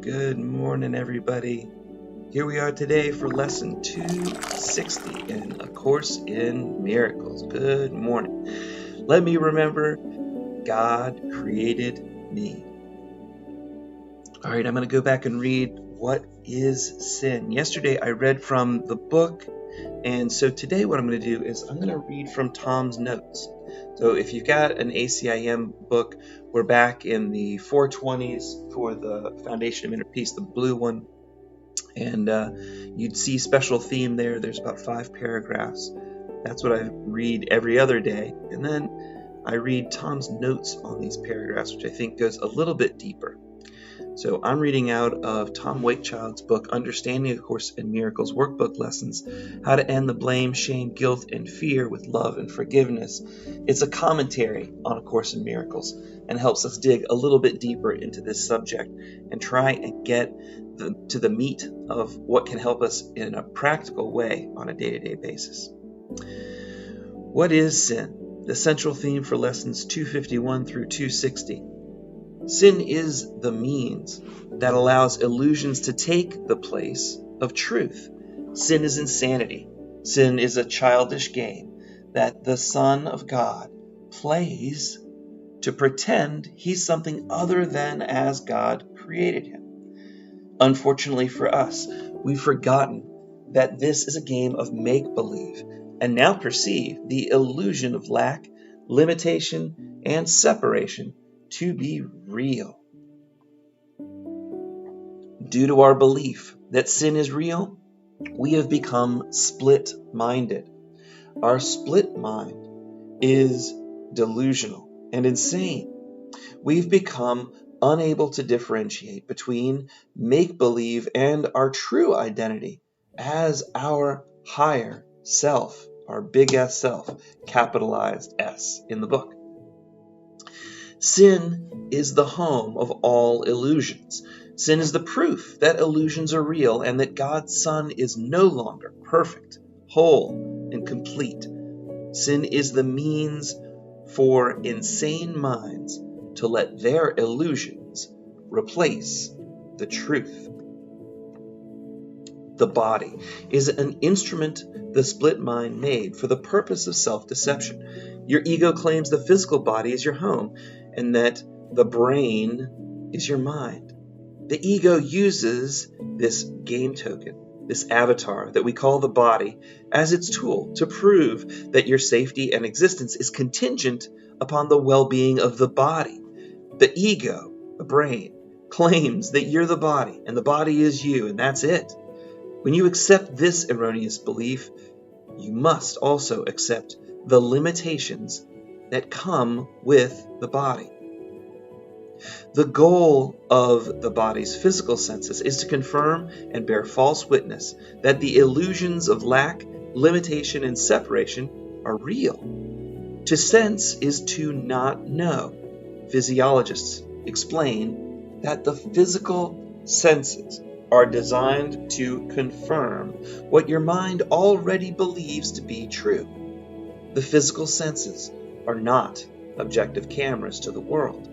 Good morning, everybody. Here we are today for lesson 260 in A Course in Miracles. Good morning. Let me remember, God created me. All right, I'm going to go back and read What is Sin? Yesterday I read from the book, and so today what I'm going to do is I'm going to read from Tom's notes. So if you've got an ACIM book, we're back in the 420s for the Foundation of Inner Peace, the blue one. And you'd see special theme there. There's about 5 paragraphs. That's what I read every other day. And then I read Tom's notes on these paragraphs, which I think goes a little bit deeper. So I'm reading out of Tom Wakechild's book, Understanding A Course in Miracles, Workbook Lessons, How to End the Blame, Shame, Guilt, and Fear with Love and Forgiveness. It's a commentary on A Course in Miracles and helps us dig a little bit deeper into this subject and try and get to the meat of what can help us in a practical way on a day-to-day basis. What is sin? The central theme for lessons 251 through 260. Sin is the means that allows illusions to take the place of truth. Sin is insanity. Sin is a childish game that the Son of God plays to pretend he's something other than as God created him. Unfortunately for us, we've forgotten that this is a game of make-believe and now perceive the illusion of lack, limitation, and separation to be real. Due to our belief that sin is real, we have become split-minded. Our split mind is delusional and insane. We've become unable to differentiate between make-believe and our true identity as our higher self, our big S self, capitalized S in the book. Sin is the home of all illusions. Sin is the proof that illusions are real and that God's Son is no longer perfect, whole, and complete. Sin is the means for insane minds to let their illusions replace the truth. The body is an instrument the split mind made for the purpose of self-deception. Your ego claims the physical body is your home and that the brain is your mind. The ego uses this game token, this avatar that we call the body, as its tool to prove that your safety and existence is contingent upon the well-being of the body. The ego, the brain, claims that you're the body and the body is you, and that's it. When you accept this erroneous belief, you must also accept the limitations that come with the body. The goal of the body's physical senses is to confirm and bear false witness that the illusions of lack, limitation, and separation are real. To sense is to not know. Physiologists explain that the physical senses are designed to confirm what your mind already believes to be true. The physical senses are not objective cameras to the world.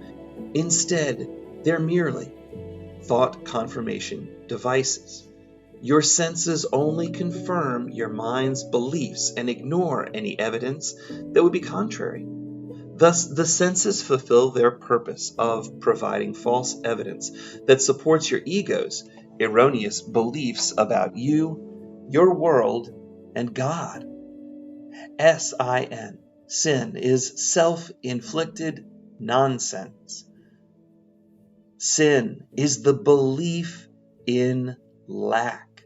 Instead, they're merely thought confirmation devices. Your senses only confirm your mind's beliefs and ignore any evidence that would be contrary. Thus, the senses fulfill their purpose of providing false evidence that supports your ego's erroneous beliefs about you, your world, and God. S-I-N, sin, is self-inflicted nonsense. Sin is the belief in lack.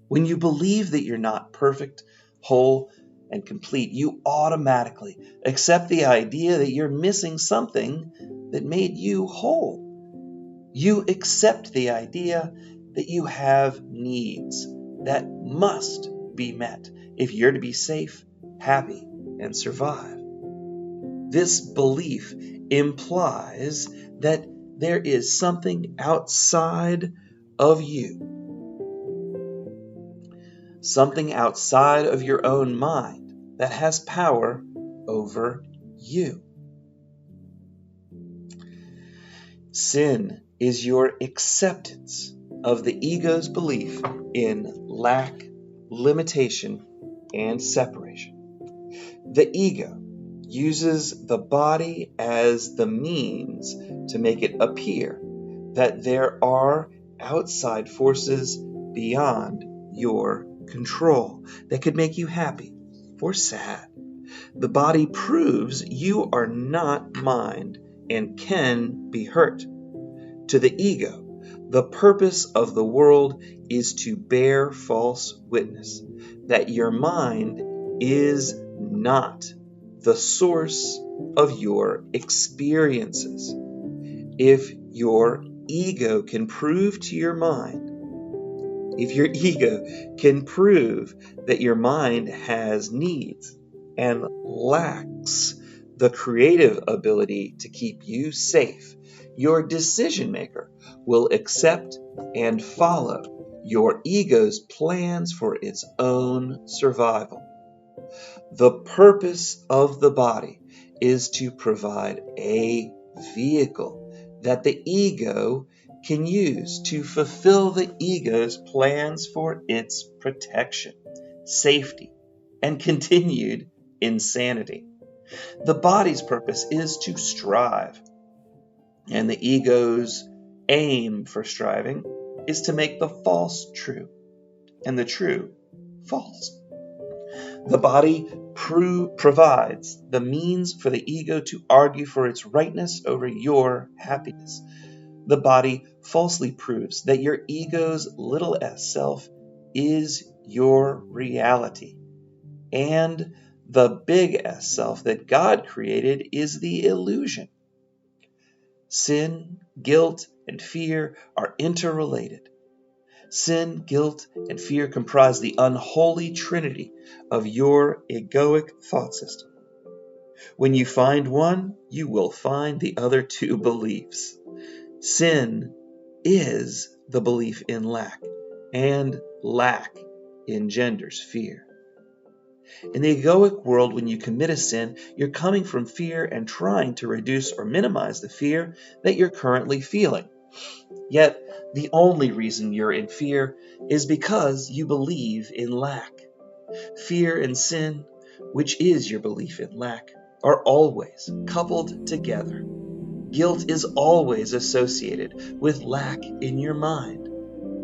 When you believe that you're not perfect, whole, and complete, you automatically accept the idea that you're missing something that made you whole. You accept the idea that you have needs that must be met if you're to be safe, happy, and survive. This belief implies that there is something outside of you, something outside of your own mind that has power over you. Sin is your acceptance of the ego's belief in lack, limitation, and separation. The ego uses the body as the means to make it appear that there are outside forces beyond your control that could make you happy or sad. The body proves you are not mind and can be hurt. To the ego, the purpose of the world is to bear false witness that your mind is not the source of your experiences. If your ego can prove to your mind, if your ego can prove that your mind has needs and lacks the creative ability to keep you safe, your decision maker will accept and follow your ego's plans for its own survival. The purpose of the body is to provide a vehicle that the ego can use to fulfill the ego's plans for its protection, safety, and continued insanity. The body's purpose is to strive, and the ego's aim for striving is to make the false true and the true false. The body provides the means for the ego to argue for its rightness over your happiness. The body falsely proves that your ego's little s self is your reality, and the big S self that God created is the illusion. Sin, guilt, and fear are interrelated. Sin, guilt, and fear comprise the unholy trinity of your egoic thought system. When you find one, you will find the other two beliefs. Sin is the belief in lack, and lack engenders fear. In the egoic world, when you commit a sin, you're coming from fear and trying to reduce or minimize the fear that you're currently feeling. Yet, the only reason you're in fear is because you believe in lack. Fear and sin, which is your belief in lack, are always coupled together. Guilt is always associated with lack in your mind.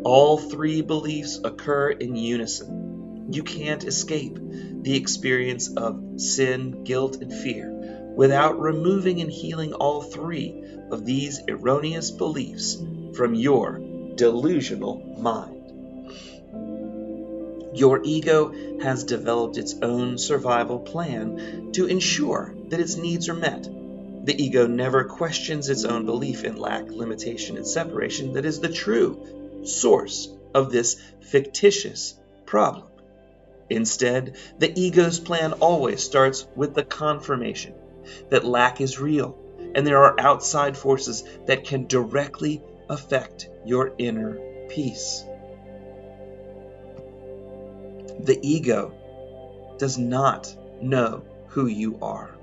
All three beliefs occur in unison. You can't escape the experience of sin, guilt, and fear without removing and healing all three of these erroneous beliefs from your delusional mind. Your ego has developed its own survival plan to ensure that its needs are met. The ego never questions its own belief in lack, limitation, and separation that is the true source of this fictitious problem. Instead, the ego's plan always starts with the confirmation that lack is real and there are outside forces that can directly affect your inner peace. The ego does not know who you are.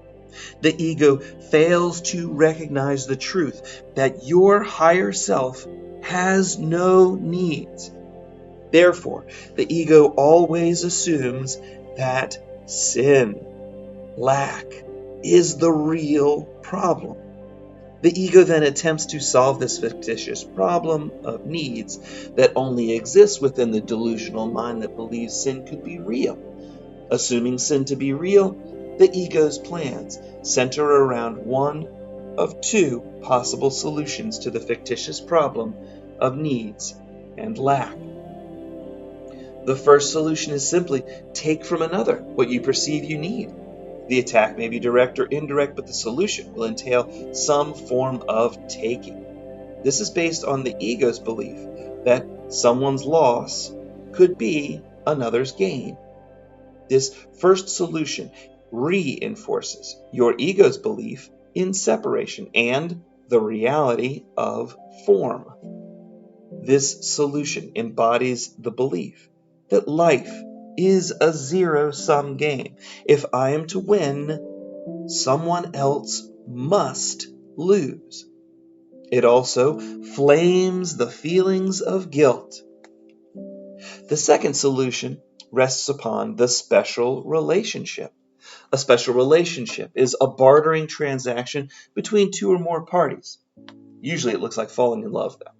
The ego fails to recognize the truth that your higher self has no needs. Therefore, the ego always assumes that sin, lack, is the real problem. The ego then attempts to solve this fictitious problem of needs that only exists within the delusional mind that believes sin could be real. Assuming sin to be real, the ego's plans center around one of two possible solutions to the fictitious problem of needs and lack. The first solution is simply take from another what you perceive you need. The attack may be direct or indirect, but the solution will entail some form of taking. This is based on the ego's belief that someone's loss could be another's gain. This first solution reinforces your ego's belief in separation and the reality of form. This solution embodies the belief that life is a zero-sum game. If I am to win, someone else must lose. It also flames the feelings of guilt. The second solution rests upon the special relationship. A special relationship is a bartering transaction between two or more parties. Usually it looks like falling in love, though.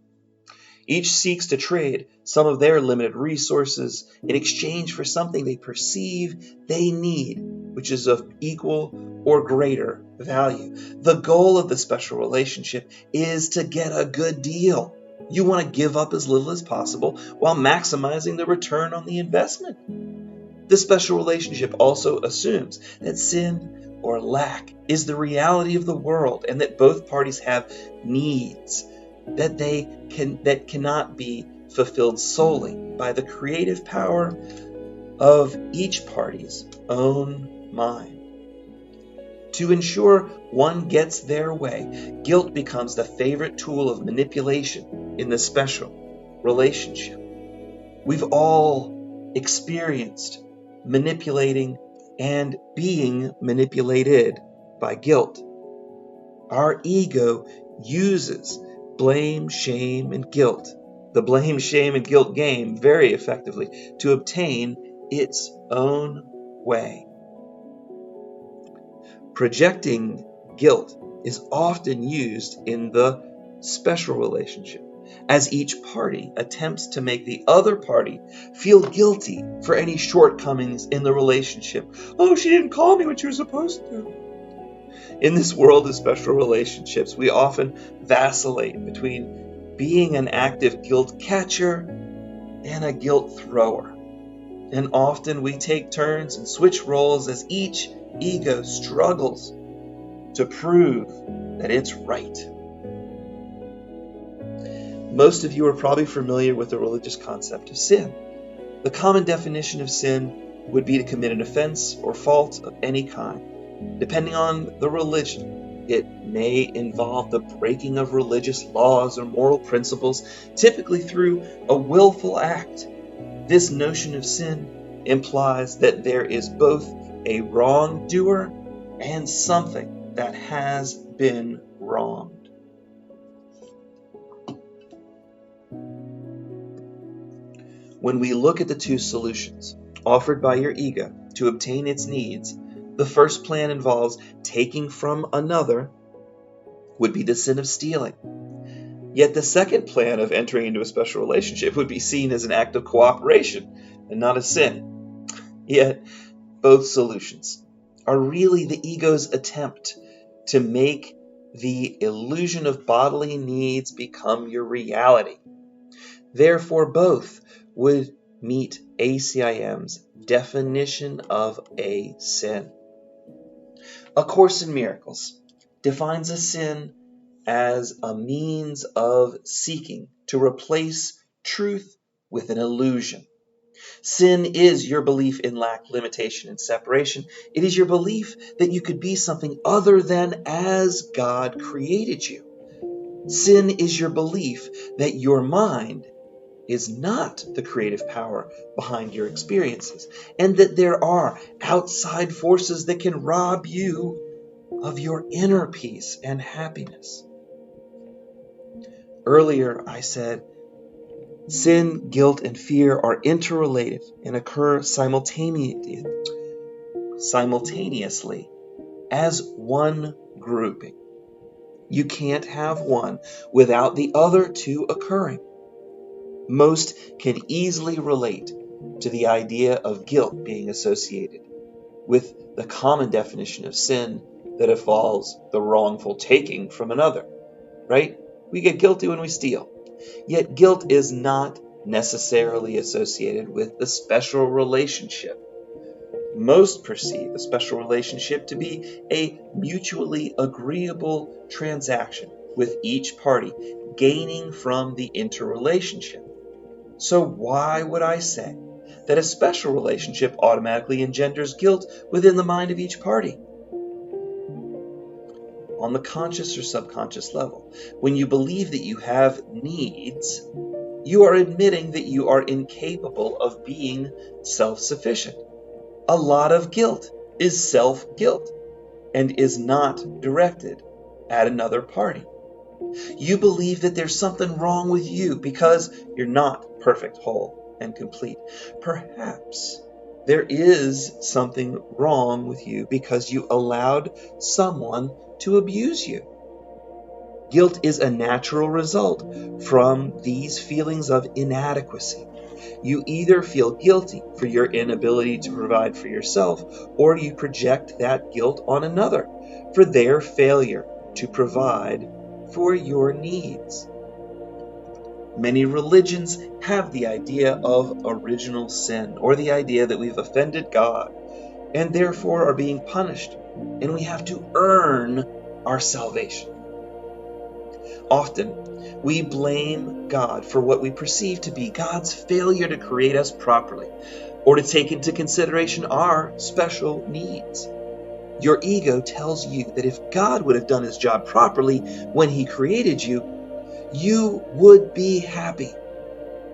Each seeks to trade some of their limited resources in exchange for something they perceive they need, which is of equal or greater value. The goal of the special relationship is to get a good deal. You want to give up as little as possible while maximizing the return on the investment. The special relationship also assumes that sin or lack is the reality of the world and that both parties have needs that cannot be fulfilled solely by the creative power of each party's own mind. To ensure one gets their way, guilt becomes the favorite tool of manipulation in the special relationship. We've all experienced manipulating and being manipulated by guilt. Our ego uses blame, shame, and guilt, the blame, shame, and guilt game, very effectively to obtain its own way. Projecting guilt is often used in the special relationship, as each party attempts to make the other party feel guilty for any shortcomings in the relationship. Oh, she didn't call me when she was supposed to. In this world of special relationships, we often vacillate between being an active guilt catcher and a guilt thrower. And often we take turns and switch roles as each ego struggles to prove that it's right. Most of you are probably familiar with the religious concept of sin. The common definition of sin would be to commit an offense or fault of any kind. Depending on the religion, it may involve the breaking of religious laws or moral principles, typically through a willful act. This notion of sin implies that there is both a wrongdoer and something that has been wronged. When we look at the two solutions offered by your ego to obtain its needs, the first plan involves taking from another, would be the sin of stealing. Yet the second plan of entering into a special relationship would be seen as an act of cooperation and not a sin. Yet both solutions are really the ego's attempt to make the illusion of bodily needs become your reality. Therefore, both would meet ACIM's definition of a sin. A Course in Miracles defines a sin as a means of seeking to replace truth with an illusion. Sin is your belief in lack, limitation, and separation. It is your belief that you could be something other than as God created you. Sin is your belief that your mind is not the creative power behind your experiences, and that there are outside forces that can rob you of your inner peace and happiness. Earlier, I said sin, guilt, and fear are interrelated and occur simultaneously as one grouping. You can't have one without the other two occurring. Most can easily relate to the idea of guilt being associated with the common definition of sin that involves the wrongful taking from another, right? We get guilty when we steal. Yet guilt is not necessarily associated with the special relationship. Most perceive a special relationship to be a mutually agreeable transaction with each party gaining from the interrelationship. So why would I say that a special relationship automatically engenders guilt within the mind of each party? On the conscious or subconscious level, when you believe that you have needs, you are admitting that you are incapable of being self-sufficient. A lot of guilt is self-guilt and is not directed at another party. You believe that there's something wrong with you because you're not perfect, whole, and complete. Perhaps there is something wrong with you because you allowed someone to abuse you. Guilt is a natural result from these feelings of inadequacy. You either feel guilty for your inability to provide for yourself, or you project that guilt on another for their failure to provide for your needs. Many religions have the idea of original sin, or the idea that we've offended God and therefore are being punished, and we have to earn our salvation. Often, we blame God for what we perceive to be God's failure to create us properly, or to take into consideration our special needs. Your ego tells you that if God would have done his job properly when he created you, you would be happy.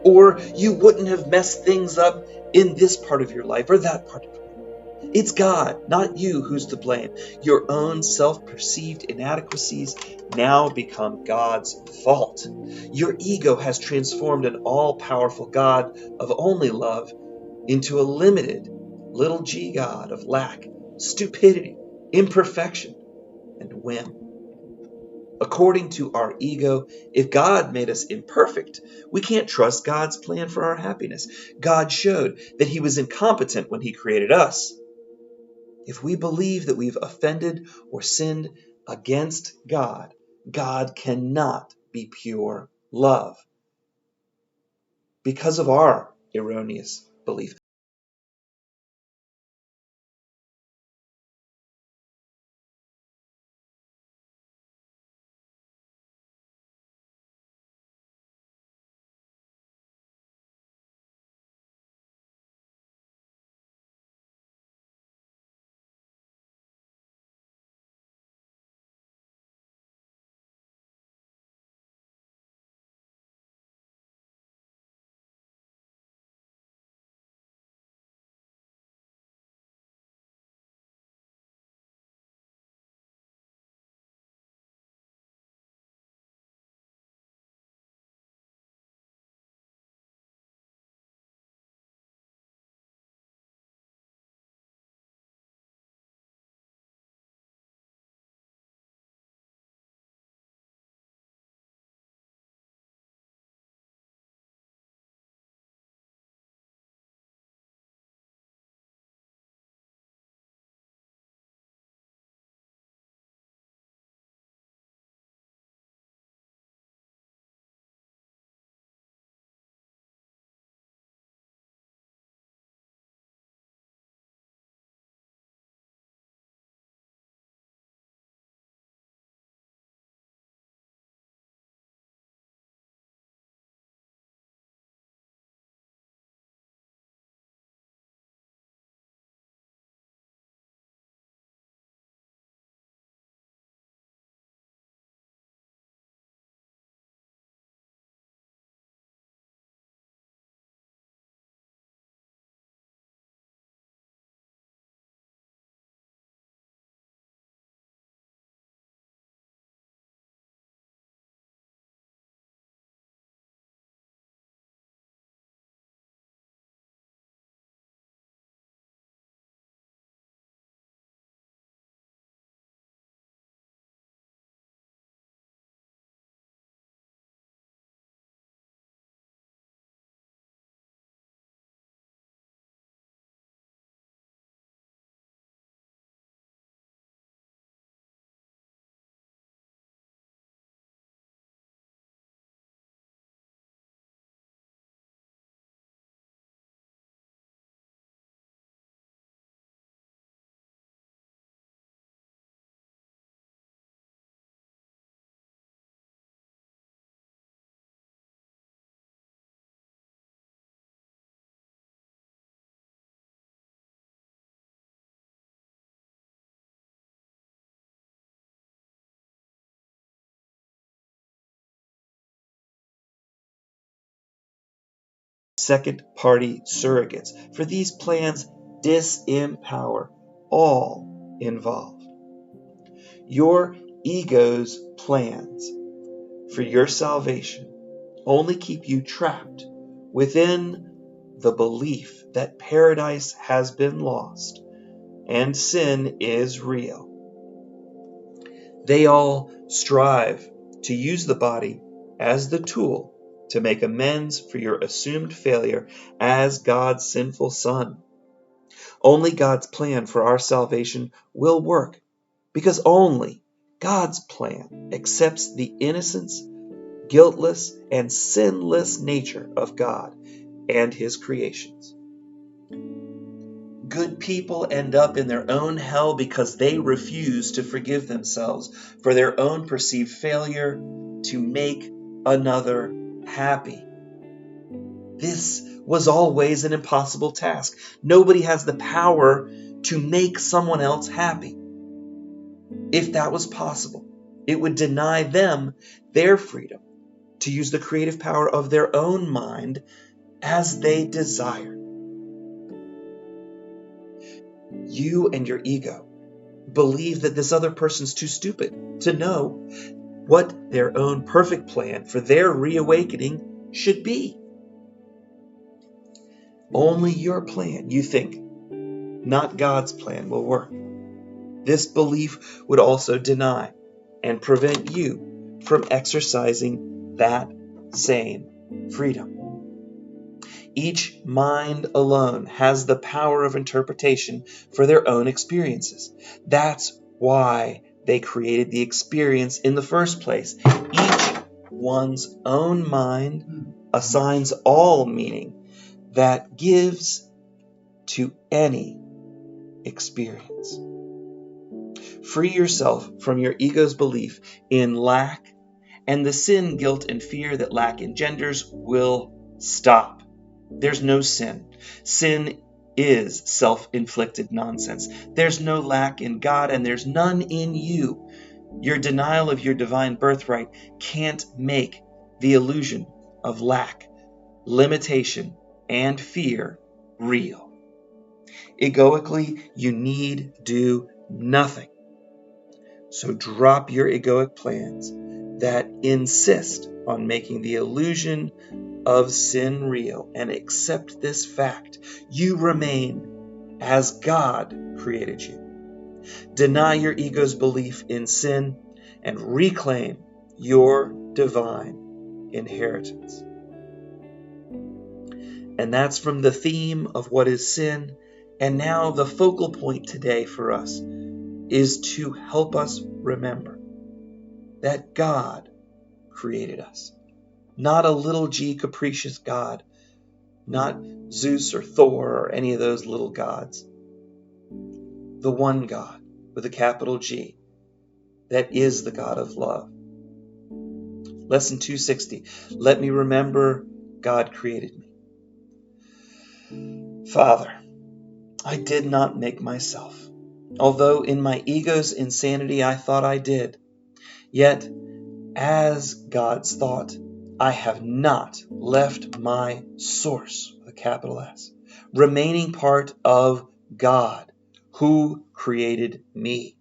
Or you wouldn't have messed things up in this part of your life or that part of your life. It's God, not you, who's to blame. Your own self-perceived inadequacies now become God's fault. Your ego has transformed an all-powerful God of only love into a limited little g God of lack, stupidity, imperfection, and whim. According to our ego, if God made us imperfect, we can't trust God's plan for our happiness. God showed that he was incompetent when he created us. If we believe that we've offended or sinned against God, God cannot be pure love because of our erroneous belief. Second-party surrogates, for these plans disempower all involved. Your ego's plans for your salvation only keep you trapped within the belief that paradise has been lost and sin is real. They all strive to use the body as the tool to make amends for your assumed failure as God's sinful son. Only God's plan for our salvation will work, because only God's plan accepts the innocence, guiltless, and sinless nature of God and His creations. Good people end up in their own hell because they refuse to forgive themselves for their own perceived failure to make another happy. This was always an impossible task. Nobody has the power to make someone else happy. If that was possible, it would deny them their freedom to use the creative power of their own mind as they desire. You and your ego believe that this other person's too stupid to know what their own perfect plan for their reawakening should be. Only your plan, you think, not God's plan, will work. This belief would also deny and prevent you from exercising that same freedom. Each mind alone has the power of interpretation for their own experiences. That's why they created the experience in the first place. Each one's own mind assigns all meaning that gives to any experience. Free yourself from your ego's belief in lack, and the sin, guilt, and fear that lack engenders will stop. There's no sin. Sin is self-inflicted nonsense. There's no lack in God, and there's none in you. Your denial of your divine birthright can't make the illusion of lack, limitation, and fear real. Egoically, you need do nothing. So drop your egoic plans that insist on making the illusion of sin real and accept this fact. You remain as God created you. Deny your ego's belief in sin and reclaim your divine inheritance. And that's from the theme of what is sin. And now the focal point today for us is to help us remember that God created us. Not a little g capricious God, not Zeus or Thor or any of those little gods. The one God with a capital G that is the God of love. Lesson 260. Let me remember God created me. Father, I did not make myself, although in my ego's insanity I thought I did. Yet, as God's thought, I have not left my source, with a capital S, remaining part of God, who created me.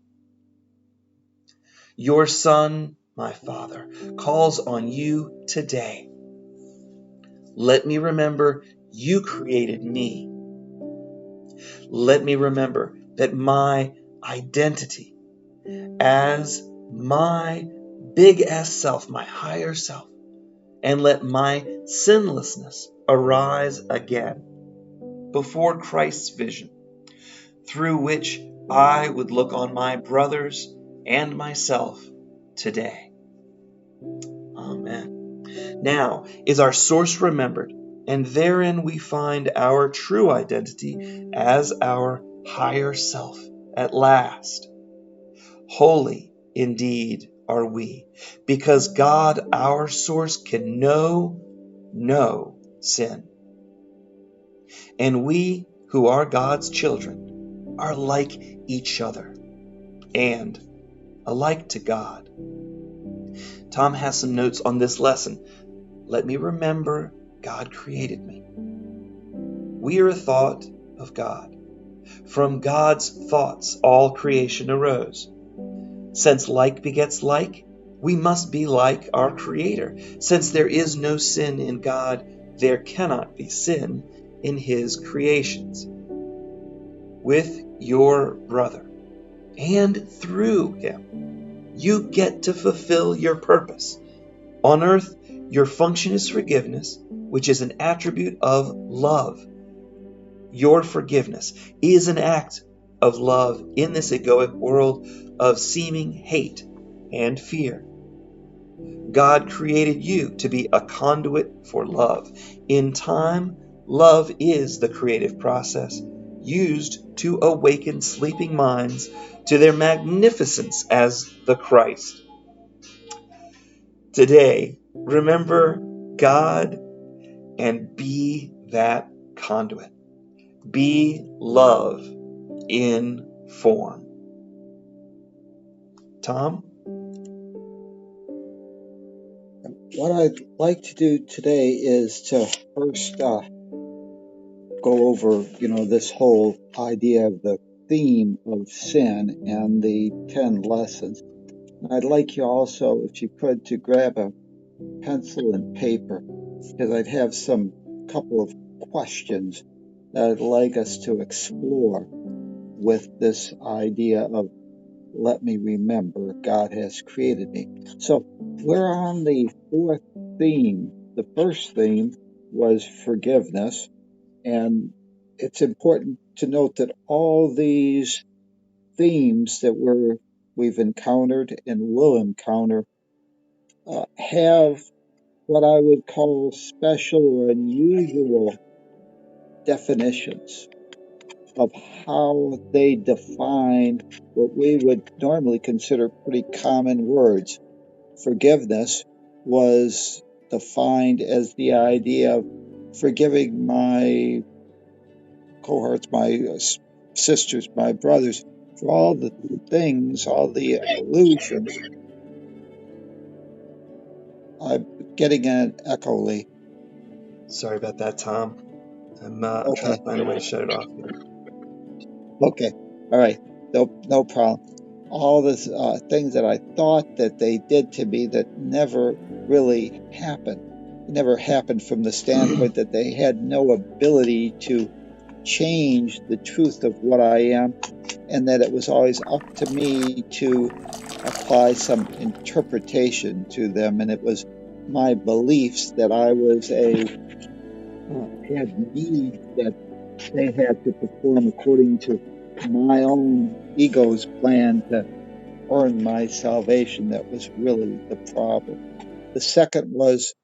Your Son, my Father, calls on you today. Let me remember you created me. Let me remember that my identity as my big S self, my higher self, and let my sinlessness arise again before Christ's vision, through which I would look on my brothers and myself today. Amen. Now is our source remembered, and therein we find our true identity as our higher self at last. Holy indeed are we, because God, our source, can know no sin. And we who are God's children are like each other and alike to God. Tom has some notes on this lesson. Let me remember God created me. We are a thought of God. From God's thoughts all creation arose. Since like begets like, We must be like our Creator. Since there is no sin in God, there cannot be sin in His creations. With your brother and through him, you get to fulfill your purpose. On earth, your function is forgiveness, which is an attribute of love. Your forgiveness is an act of love in this egoic world of seeming hate and fear. God created you to be a conduit for love. In time, love is the creative process used to awaken sleeping minds to their magnificence as the Christ. Today, remember God and be that conduit. Be love in form. Tom? What I'd like to do today is to first go over, this whole idea of the theme of sin and the 10 lessons. And I'd like you also, if you could, to grab a pencil and paper, because I'd have some couple of questions that I'd like us to explore with this idea of let me remember God has created me. So we're on the fourth theme. The first theme was forgiveness. And it's important to note that all these themes that we've encountered and will encounter have what I would call special or unusual definitions of how they define what we would normally consider pretty common words. Forgiveness was defined as the idea of forgiving my cohorts, my sisters, my brothers, for all the things, all the illusions. I'm getting an echo, Lee. Sorry about that, Tom. I'm trying Okay, to find a way to shut it off here. okay, all right, no problem. All this things that I thought that they did to me that never really happened. It never happened from the standpoint that they had no ability to change the truth of what I am, and that it was always up to me to apply some interpretation to them. And it was my beliefs that I was had needs that they had to perform according to my own ego's plan to earn my salvation that was really the problem. The second was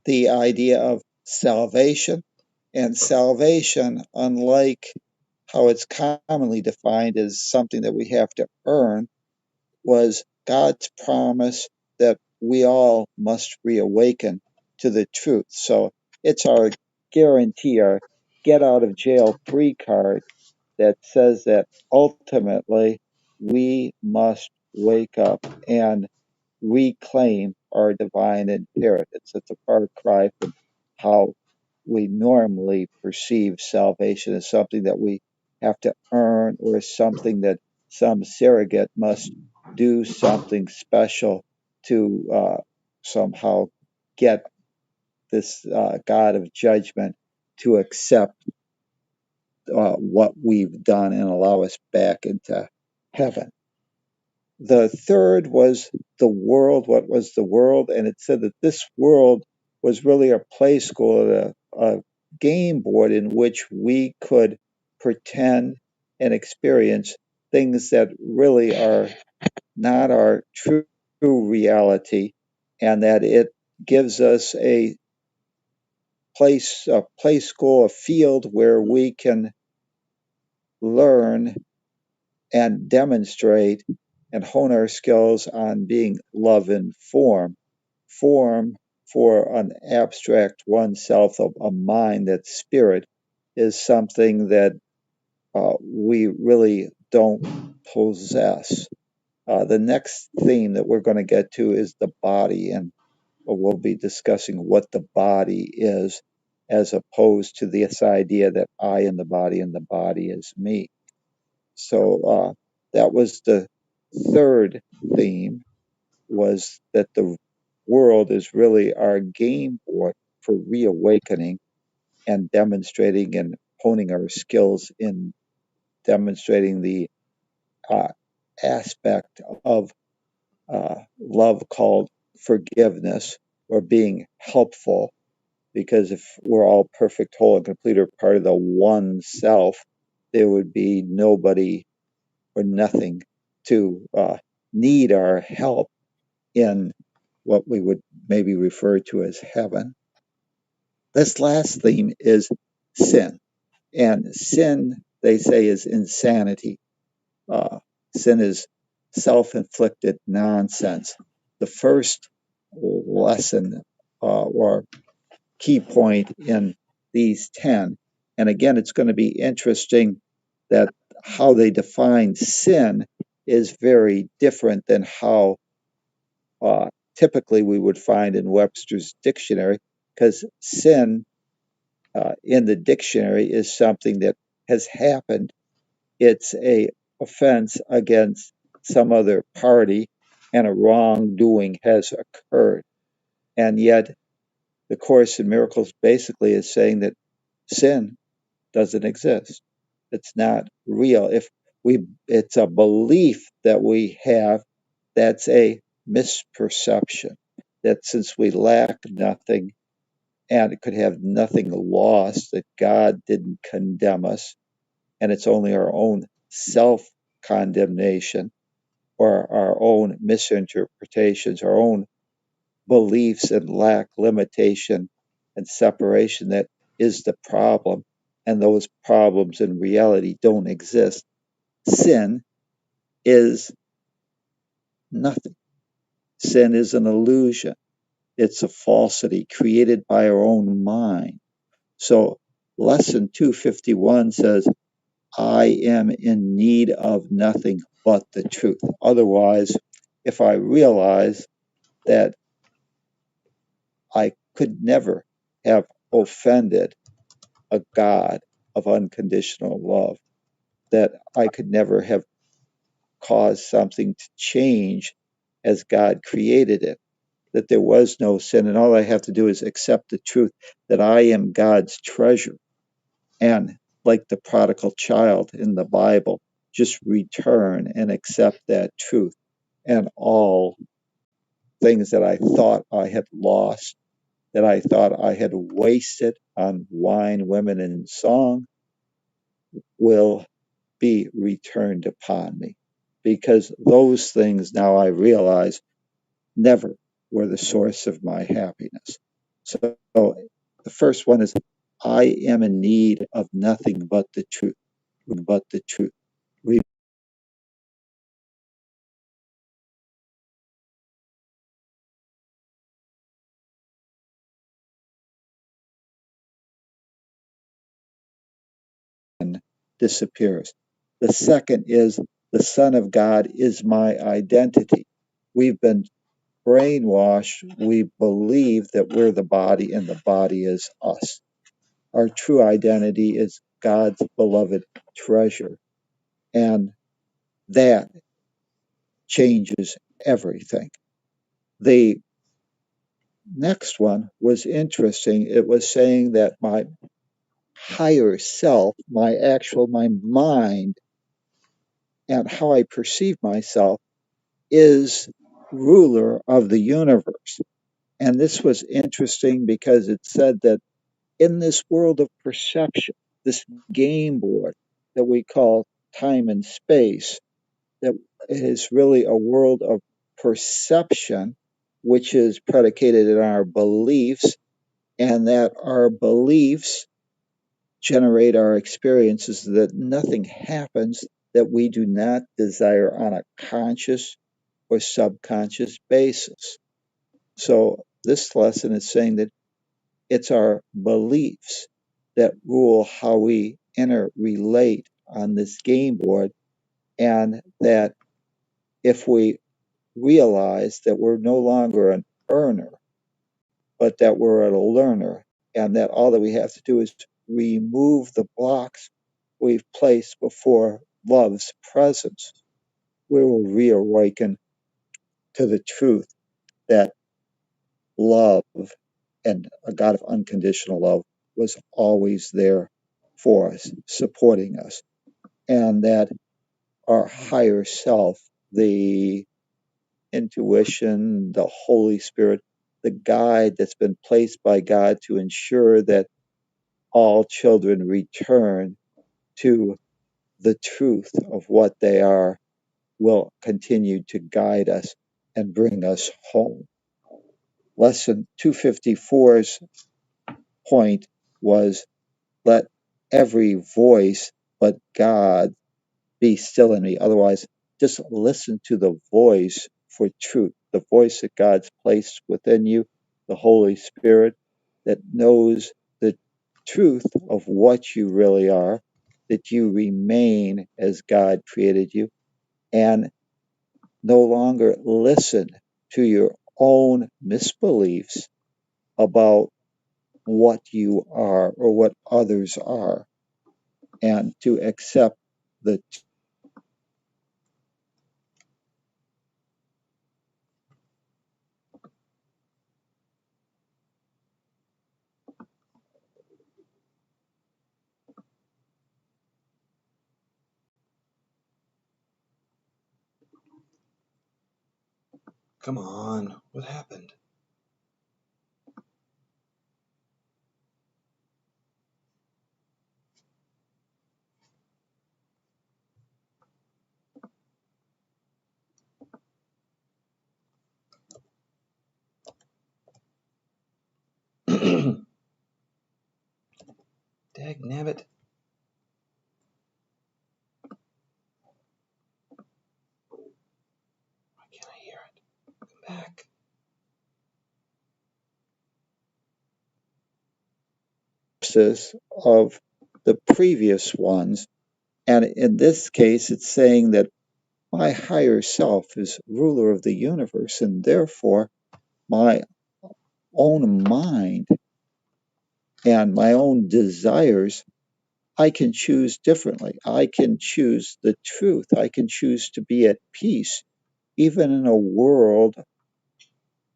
the idea of salvation. And salvation, unlike how it's commonly defined as something that we have to earn, was God's promise that we all must reawaken to the truth. So it's our guarantee, our get out of jail free card that says that ultimately we must wake up and reclaim our divine inheritance. It's a far cry from how we normally perceive salvation as something that we have to earn or something that some surrogate must do something special to somehow get this God of judgment to accept what we've done and allow us back into heaven. The third was the world. What was the world? And it said that this world was really a play school, a game board in which we could pretend and experience things that really are not our true reality, and that it gives us a play school, a field where we can learn and demonstrate and hone our skills on being love in form. Form for an abstract oneself of a mind that spirit is something that we really don't possess. The next theme that we're going to get to is the body, and we'll be discussing what the body is as opposed to this idea that I am the body and the body is me. So that was the third theme. was that the world is really our game board for reawakening and demonstrating and honing our skills in demonstrating the uh, aspect of love called forgiveness or being helpful. Because if we're all perfect, whole, and complete, or part of the one self, there would be nobody or nothing to need our help in what we would maybe refer to as heaven. This last theme is sin. And sin, they say, is insanity. Uh, Sin is self inflicted nonsense. The first lesson or key point in these 10, and again, it's going to be interesting that how they define sin is very different than how uh, typically we would find in Webster's dictionary, because sin in the dictionary is something that has happened. It's a offense against some other party, and a wrongdoing has occurred. And yet, the Course in Miracles basically is saying that sin doesn't exist. It's not real. If it's a belief that we have, that's a misperception. That since we lack nothing and it could have nothing lost, that God didn't condemn us, and it's only our own self condemnation or our own misinterpretations, our own beliefs and lack, limitation, and separation that is the problem. And those problems in reality don't exist. Sin is nothing. Sin is an illusion. It's a falsity created by our own mind. So, lesson 251 says, I am in need of nothing but the truth. Otherwise, if I realize that I could never have offended a God of unconditional love, that I could never have caused something to change as God created it, that there was no sin, and all I have to do is accept the truth that I am God's treasure. And like the prodigal child in the Bible, just return and accept that truth. And all things that I thought I had lost, that I thought I had wasted on wine, women, and song, will be returned upon me. Because those things now I realize never were the source of my happiness. So the first one is, I am in need of nothing but the truth, but the truth. Disappears. The second is, the Son of God is my identity. We've been brainwashed. We believe that we're the body and the body is us. Our true identity is God's beloved treasure. And that changes everything. The next one was interesting. It was saying that my higher self, my mind, and how I perceive myself is ruler of the universe. And this was interesting because it said that in this world of perception, this game board that we call time and space, that is really a world of perception, which is predicated in our beliefs, and that our beliefs generate our experiences, that nothing happens that we do not desire on a conscious or subconscious basis. So, this lesson is saying that it's our beliefs that rule how we interrelate on this game board, and that if we realize that we're no longer an earner, but that we're a learner, and that all that we have to do is remove the blocks we've placed before love's presence, we will reawaken to the truth that love and a God of unconditional love was always there for us, supporting us, and that our higher self, the intuition, the Holy Spirit, the guide that's been placed by God to ensure that all children return to the truth of what they are, will continue to guide us and bring us home. Lesson 254's point was let every voice but God be still in me. Otherwise, just listen to the voice for truth, the voice that God's placed within you, the Holy Spirit that knows the truth of what you really are, that you remain as God created you, and no longer listen to your own misbeliefs about what you are or what others are, and to accept the Come on, what happened? Dag nabbit. Why can't I hear it? Come back. of the previous ones. And in this case, it's saying that my higher self is ruler of the universe, and therefore my own mind and my own desires, I can choose differently. I can choose the truth. I can choose to be at peace, even in a world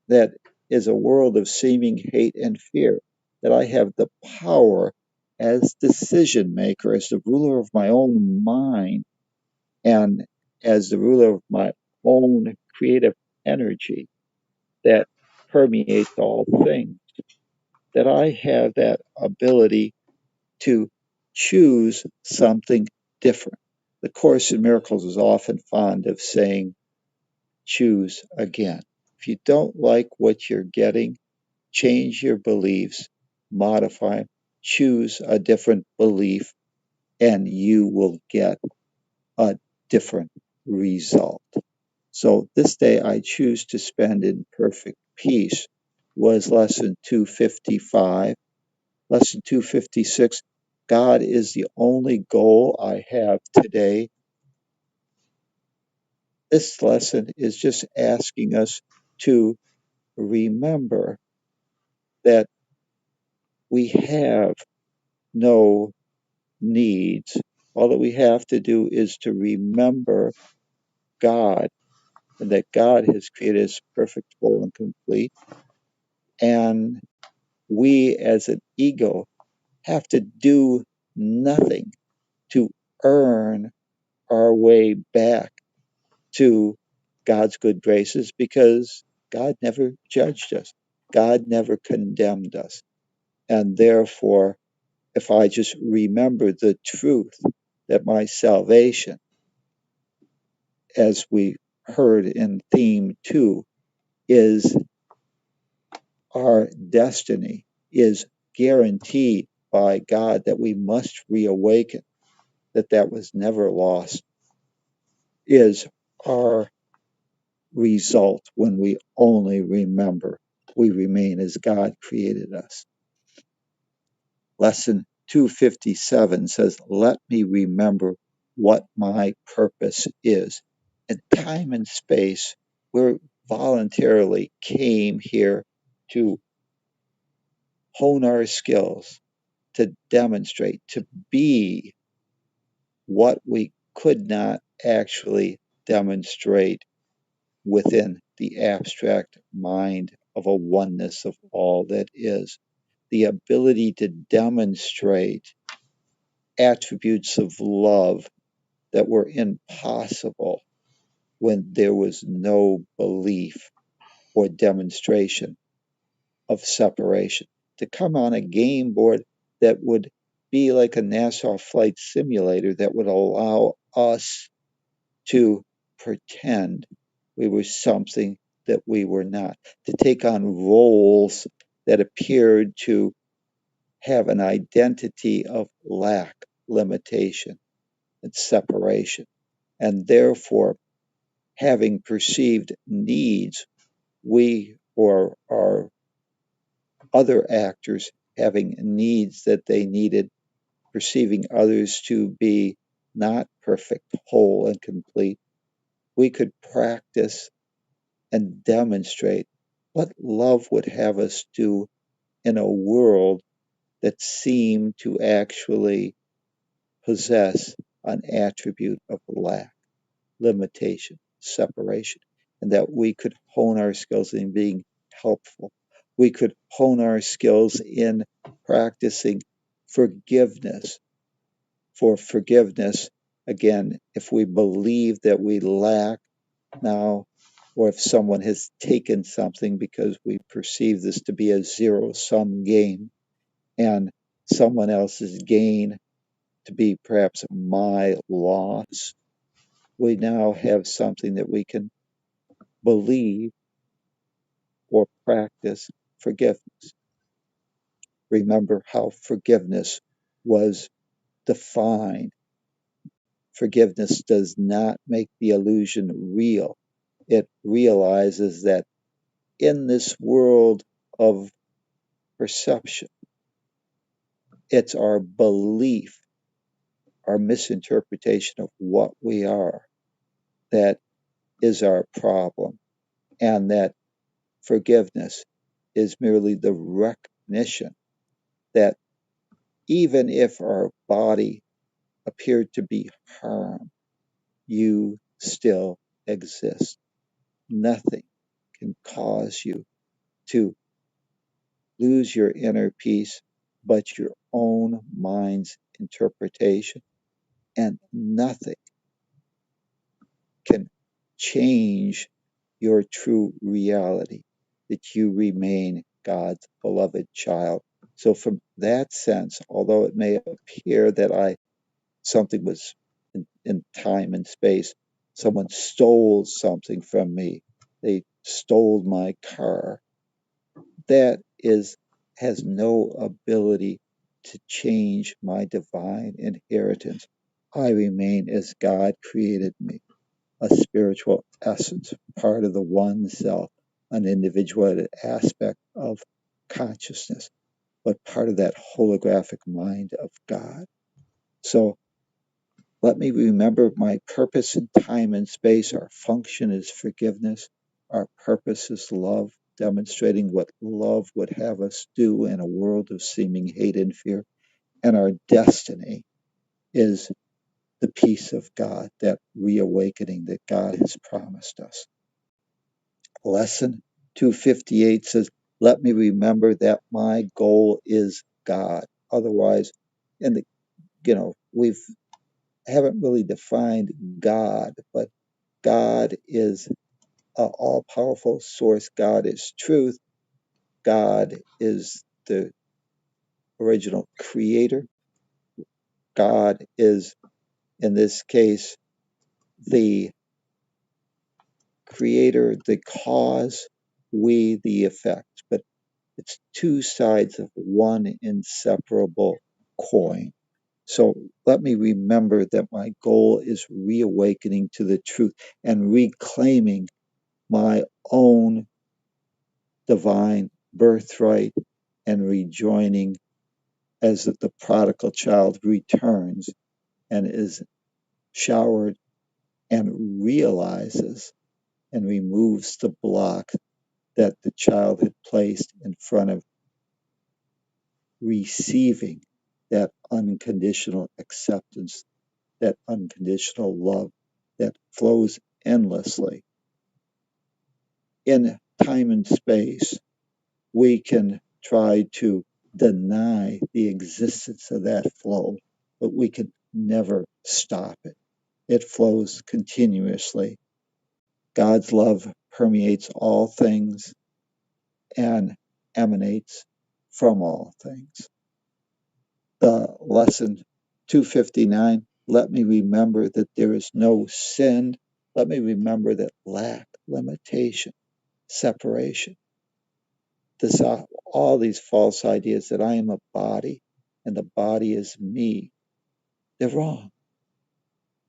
that is a world of seeming hate and fear. That I have the power as decision maker, as the ruler of my own mind, and as the ruler of my own creative energy that permeates all things, that I have that ability to choose something different. The Course in Miracles is often fond of saying, choose again. If you don't like what you're getting, change your beliefs, modify, choose a different belief, and you will get a different result. So this day I choose to spend in perfect peace was lesson 255. Lesson 256, God is the only goal I have today. This lesson is just asking us to remember that we have no needs. All that we have to do is to remember God, and that God has created us perfect, whole, and complete. And we as an ego have to do nothing to earn our way back to God's good graces, because God never judged us. God never condemned us. And therefore, if I just remember the truth that my salvation, as we heard in theme 2, is our destiny, is guaranteed by God, that we must reawaken, that was never lost, is our result when we only remember we remain as God created us. Lesson 257 says, let me remember what my purpose is. In time and space, we voluntarily came here to hone our skills, to demonstrate, to be what we could not actually demonstrate within the abstract mind of a oneness of all that is. The ability to demonstrate attributes of love that were impossible when there was no belief or demonstration of separation. To come on a game board that would be like a NASA flight simulator that would allow us to pretend we were something that we were not, to take on roles that appeared to have an identity of lack, limitation, and separation. And therefore, having perceived needs, we or our other actors having needs that they needed, perceiving others to be not perfect, whole, and complete, we could practice and demonstrate what love would have us do in a world that seemed to actually possess an attribute of lack, limitation, separation, and that we could hone our skills in being helpful. We could hone our skills in practicing forgiveness. For forgiveness, again, if we believe that we lack now, or if someone has taken something because we perceive this to be a zero sum game and someone else's gain to be perhaps my loss, we now have something that we can believe or practice forgiveness. Remember how forgiveness was defined. Forgiveness does not make the illusion real. It realizes that in this world of perception, it's our belief, our misinterpretation of what we are that is our problem, and that forgiveness is merely the recognition that even if our body appeared to be harmed, you still exist. Nothing can cause you to lose your inner peace but your own mind's interpretation, and nothing can change your true reality, that you remain God's beloved child. So, from that sense, although it may appear that something was in time and space, someone stole something from me, they stole my car, that is has no ability to change my divine inheritance. I remain as God created me, a spiritual essence, part of the one self, an individuated aspect of consciousness, but part of that holographic mind of God. So let me remember my purpose in time and space. Our function is forgiveness. Our purpose is love, demonstrating what love would have us do in a world of seeming hate and fear. And our destiny is the peace of God, that reawakening that God has promised us. Lesson 258 says, let me remember that my goal is God. Otherwise, and we've haven't really defined God, but God is an all-powerful source. God is truth. God is the original creator. God is, in this case, the creator, the cause, we the effect. But it's two sides of one inseparable coin. So let me remember that my goal is reawakening to the truth and reclaiming my own divine birthright and rejoining as the prodigal child returns and is showered and realizes and removes the block that the child had placed in front of receiving that unconditional acceptance, that unconditional love that flows endlessly in time and space, we can try to deny the existence of that flow, but we can never stop it. It flows continuously. God's love permeates all things and emanates from all things. The lesson 259, let me remember that there is no sin. Let me remember that lack, limitation, separation, this, all these false ideas that I am a body and the body is me, they're wrong.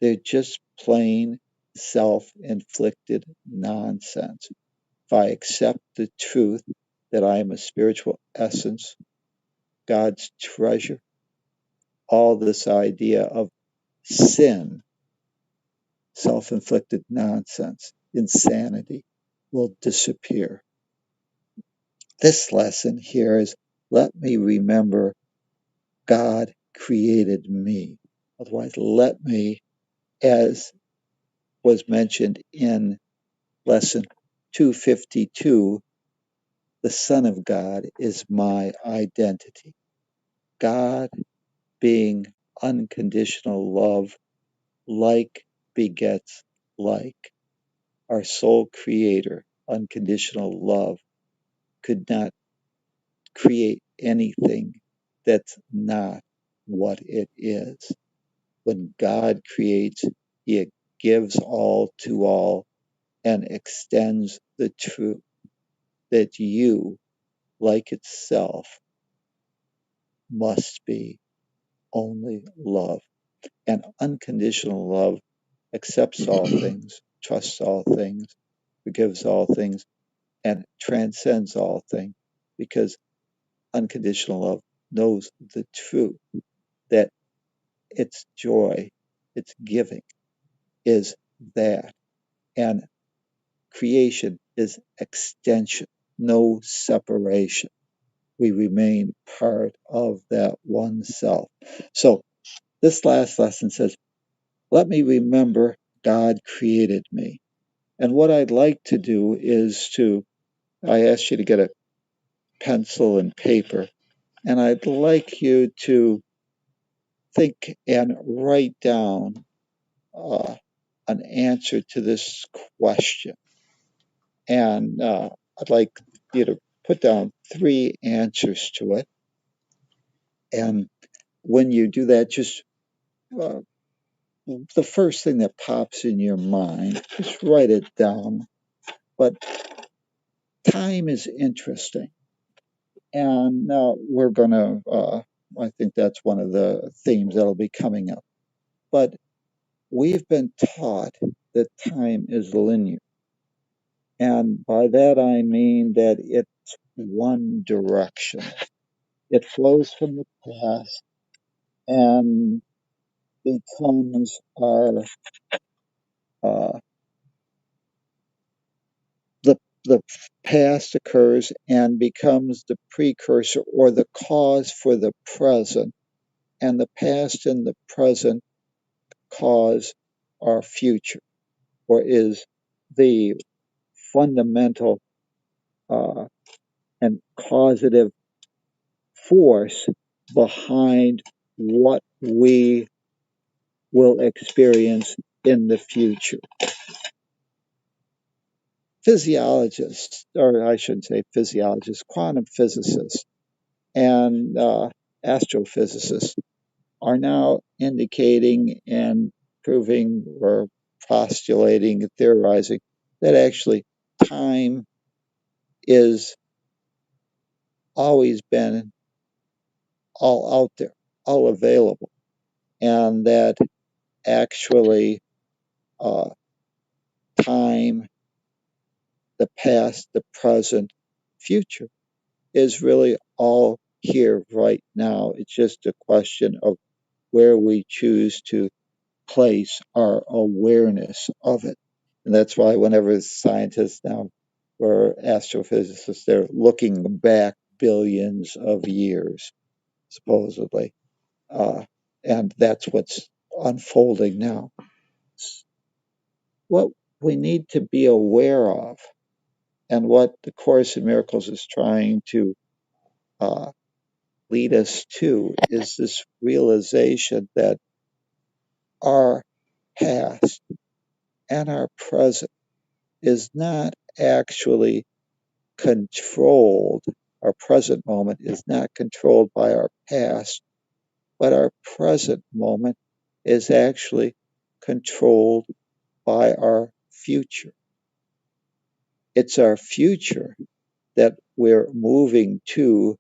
They're just plain self-inflicted nonsense. If I accept the truth that I am a spiritual essence, God's treasure, all this idea of sin, self-inflicted nonsense, insanity will disappear. This lesson here is, let me remember God created me. Otherwise, let me, as was mentioned in lesson 252, the Son of God is my identity. God being unconditional love, like begets like. Our sole creator, unconditional love, could not create anything that's not what it is. When God creates, he gives all to all and extends the truth that you, like itself, must be only love. And unconditional love accepts all things, trusts all things, forgives all things, and transcends all things, because unconditional love knows the truth that its joy, its giving is that. And creation is extension, no separation. We remain part of that one self. So this last lesson says, let me remember God created me. And what I'd like to do is I asked you to get a pencil and paper, and I'd like you to think and write down an answer to this question. And I'd like you to put down 3 answers to it. And when you do that, just uh, the first thing that pops in your mind, just write it down. But time is interesting. And we're going to, I think that's one of the themes that'll be coming up. But we've been taught that time is linear. And by that I mean that it's one direction. It flows from the past and becomes our uh, the past occurs and becomes the precursor or the cause for the present, and the past and the present cause our future, or is the fundamental uh, and causative force behind what we will experience in the future. Physiologists, or I shouldn't say physiologists, quantum physicists and astrophysicists are now indicating and proving or postulating and theorizing that actually time is always been all out there, all available, and that actually uh, time, the past, the present, future is really all here right now. It's just a question of where we choose to place our awareness of it. And that's why whenever scientists now or astrophysicists, they're looking back billions of years, supposedly. Uh, and that's what's unfolding now. What we need to be aware of And what the Course in Miracles is trying to uh, lead us to is this realization that our past and our present is not actually controlled. Our present moment is not controlled by our past, but our present moment is actually controlled by our future. It's our future that we're moving to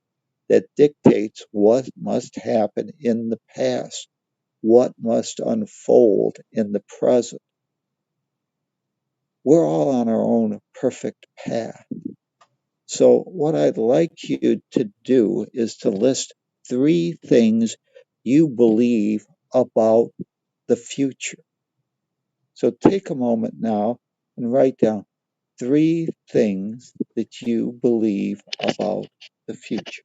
that dictates what must happen in the past, what must unfold in the present. We're all on our own perfect path. So, what I'd like you to do is to list 3 things you believe about the future. So, take a moment now and write down 3 things that you believe about the future.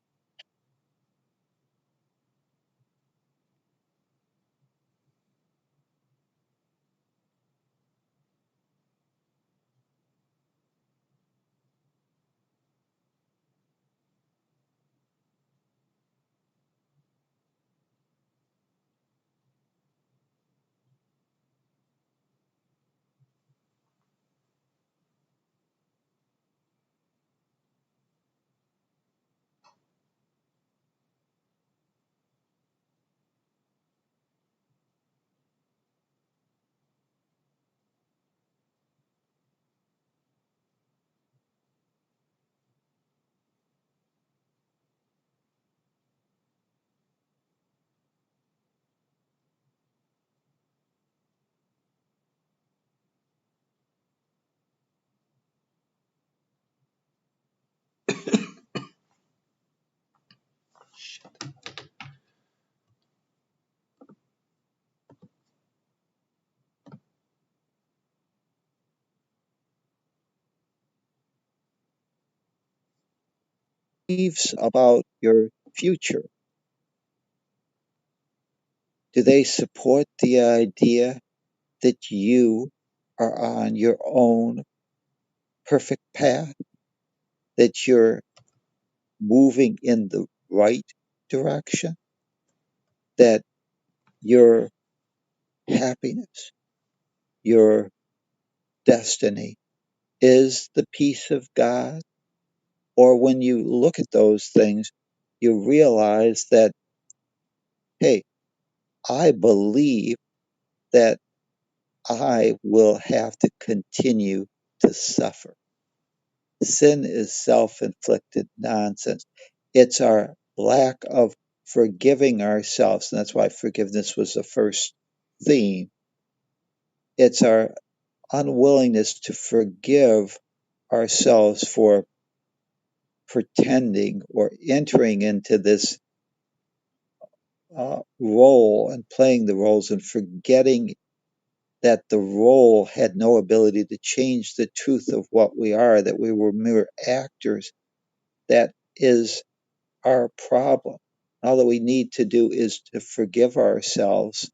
Beliefs about your future, do they support the idea that you are on your own perfect path, that you're moving in the right direction, that your happiness, your destiny is the peace of God? Or when you look at those things, you realize that, hey, I believe that I will have to continue to suffer. Sin is self inflicted nonsense. It's our lack of forgiving ourselves. And that's why forgiveness was the first theme. It's our unwillingness to forgive ourselves for pretending or entering into this role and playing the roles and forgetting that the role had no ability to change the truth of what we are, that we were mere actors. That is our problem. All that we need to do is to forgive ourselves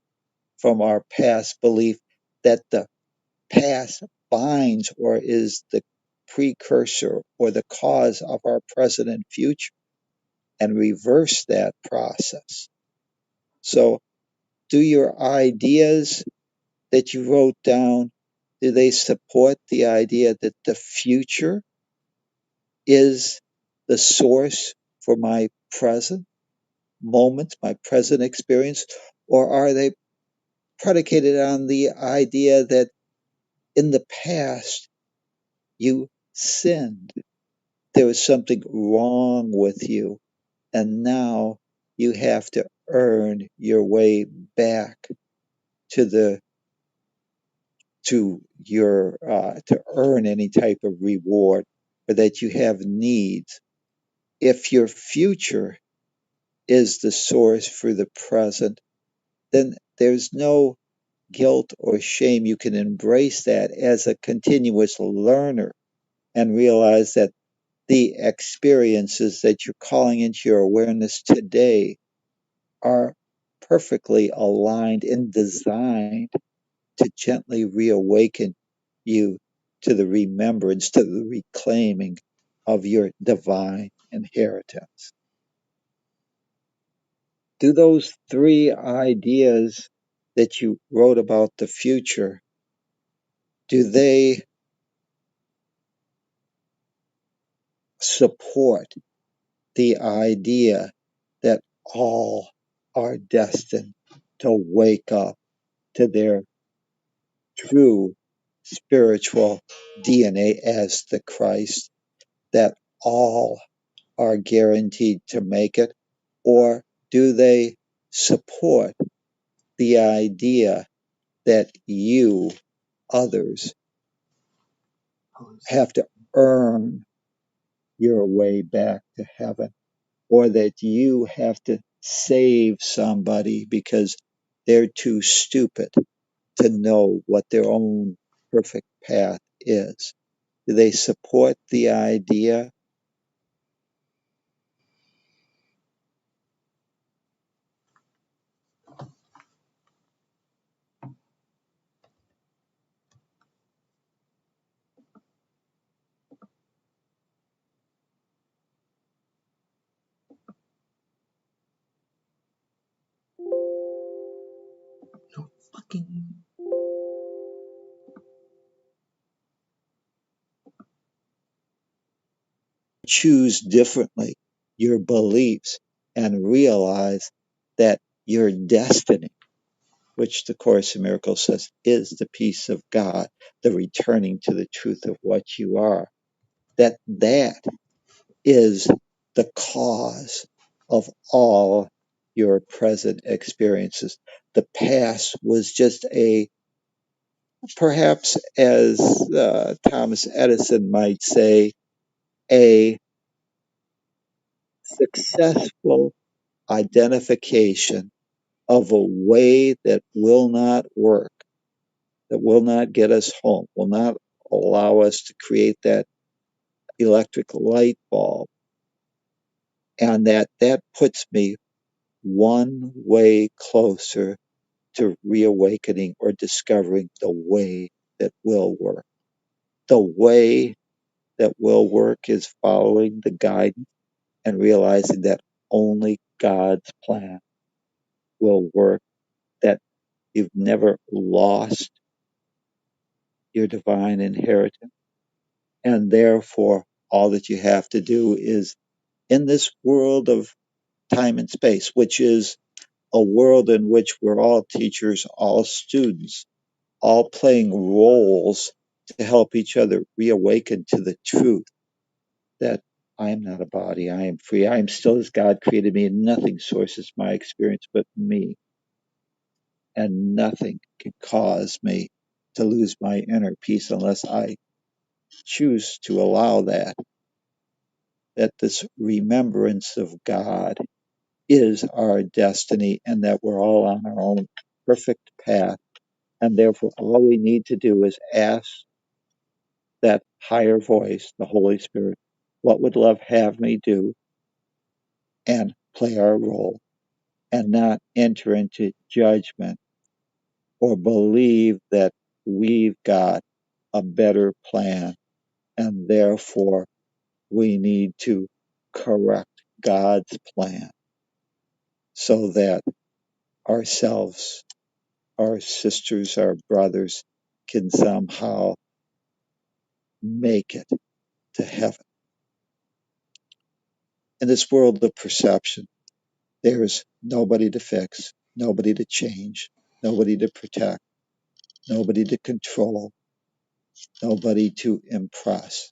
from our past belief that the past binds or is the precursor or the cause of our present and future, and reverse that process. So, do your ideas that you wrote down, do they support the idea that the future is the source for my present moment, my present experience? Or are they predicated on the idea that in the past you sinned? There was something wrong with you, and now you have to earn your way back to the to your to earn any type of reward, or that you have needs. If your future is the source for the present, then there's no guilt or shame. You can embrace that as a continuous learner and realize that the experiences that you're calling into your awareness today are perfectly aligned and designed to gently reawaken you to the remembrance, to the reclaiming of your divine inheritance. Do those three ideas that you wrote about the future, do they support the idea that all are destined to wake up to their true spiritual DNA as the Christ, that all are guaranteed to make it? Or do they support the idea that you, others, have to earn your way back to heaven, or that you have to save somebody because they're too stupid to know what their own perfect path is? Do they support the idea? No fucking. Choose differently your beliefs and realize that your destiny, which the Course in Miracles says is the peace of God, the returning to the truth of what you are, that is the cause of all your present experiences. The past was just perhaps as Thomas Edison might say, a successful identification of a way that will not work, that will not get us home, will not allow us to create that electric light bulb. And that puts me one way closer to reawakening or discovering the way that will work. The way that will work is following the guidance and realizing that only God's plan will work, that you've never lost your divine inheritance. And therefore, all that you have to do is in this world of time and space, which is a world in which we're all teachers, all students, all playing roles to help each other reawaken to the truth that I am not a body, I am free, I am still as God created me, and nothing sources my experience but me, and nothing can cause me to lose my inner peace unless I choose to allow that this remembrance of God is our destiny, and that we're all on our own perfect path. And therefore, all we need to do is ask that higher voice, the Holy Spirit, what would love have me do, and play our role, and not enter into judgment or believe that we've got a better plan, and therefore we need to correct God's plan so that ourselves, our sisters, our brothers can somehow make it to heaven. In this world of perception, there's nobody to fix, nobody to change, nobody to protect, nobody to control, nobody to impress.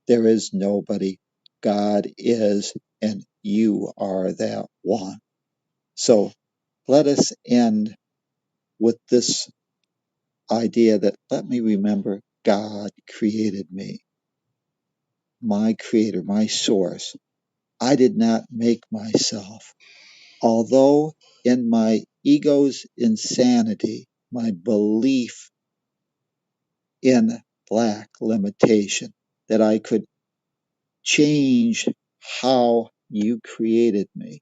There is nobody. God is, and you are that one. So let us end with this idea that let me remember God created me, my creator, my source. I did not make myself. Although in my ego's insanity, my belief in lack, limitation, that I could change how you created me,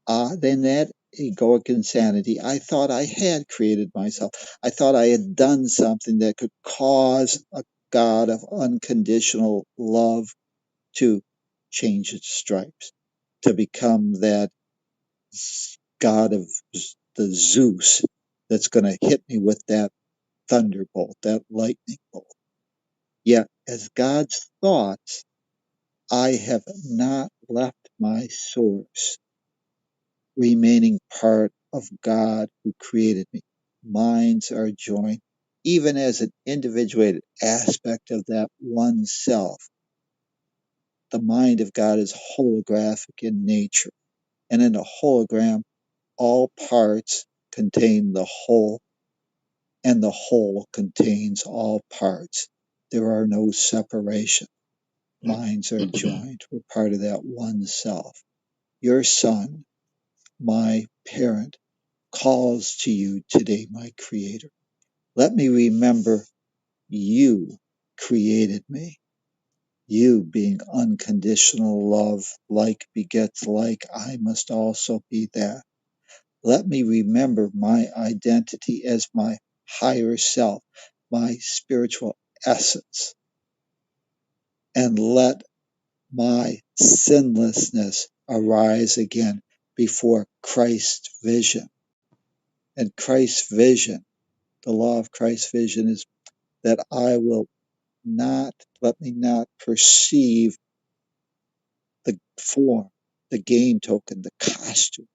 then that egoic insanity, I thought I had created myself. I thought I had done something that could cause a God of unconditional love to change its stripes, to become that God of the Zeus that's going to hit me with that thunderbolt, that lightning bolt. Yet, as God's thoughts, I have not left my source, remaining part of God who created me. Minds are joined, even as an individuated aspect of that one self. The mind of God is holographic in nature, and in a hologram, all parts contain the whole, and the whole contains all parts. There are no separation. Minds are joined. We're part of that one self. Your son, my parent, calls to you today, my creator. Let me remember you created me. You being unconditional love, like begets like, I must also be that. Let me remember my identity as my higher self, my spiritual essence, and let my sinlessness arise again before Christ's vision. And Christ's vision, the law of Christ's vision is that I will not, let me not perceive the form, the game token, the costume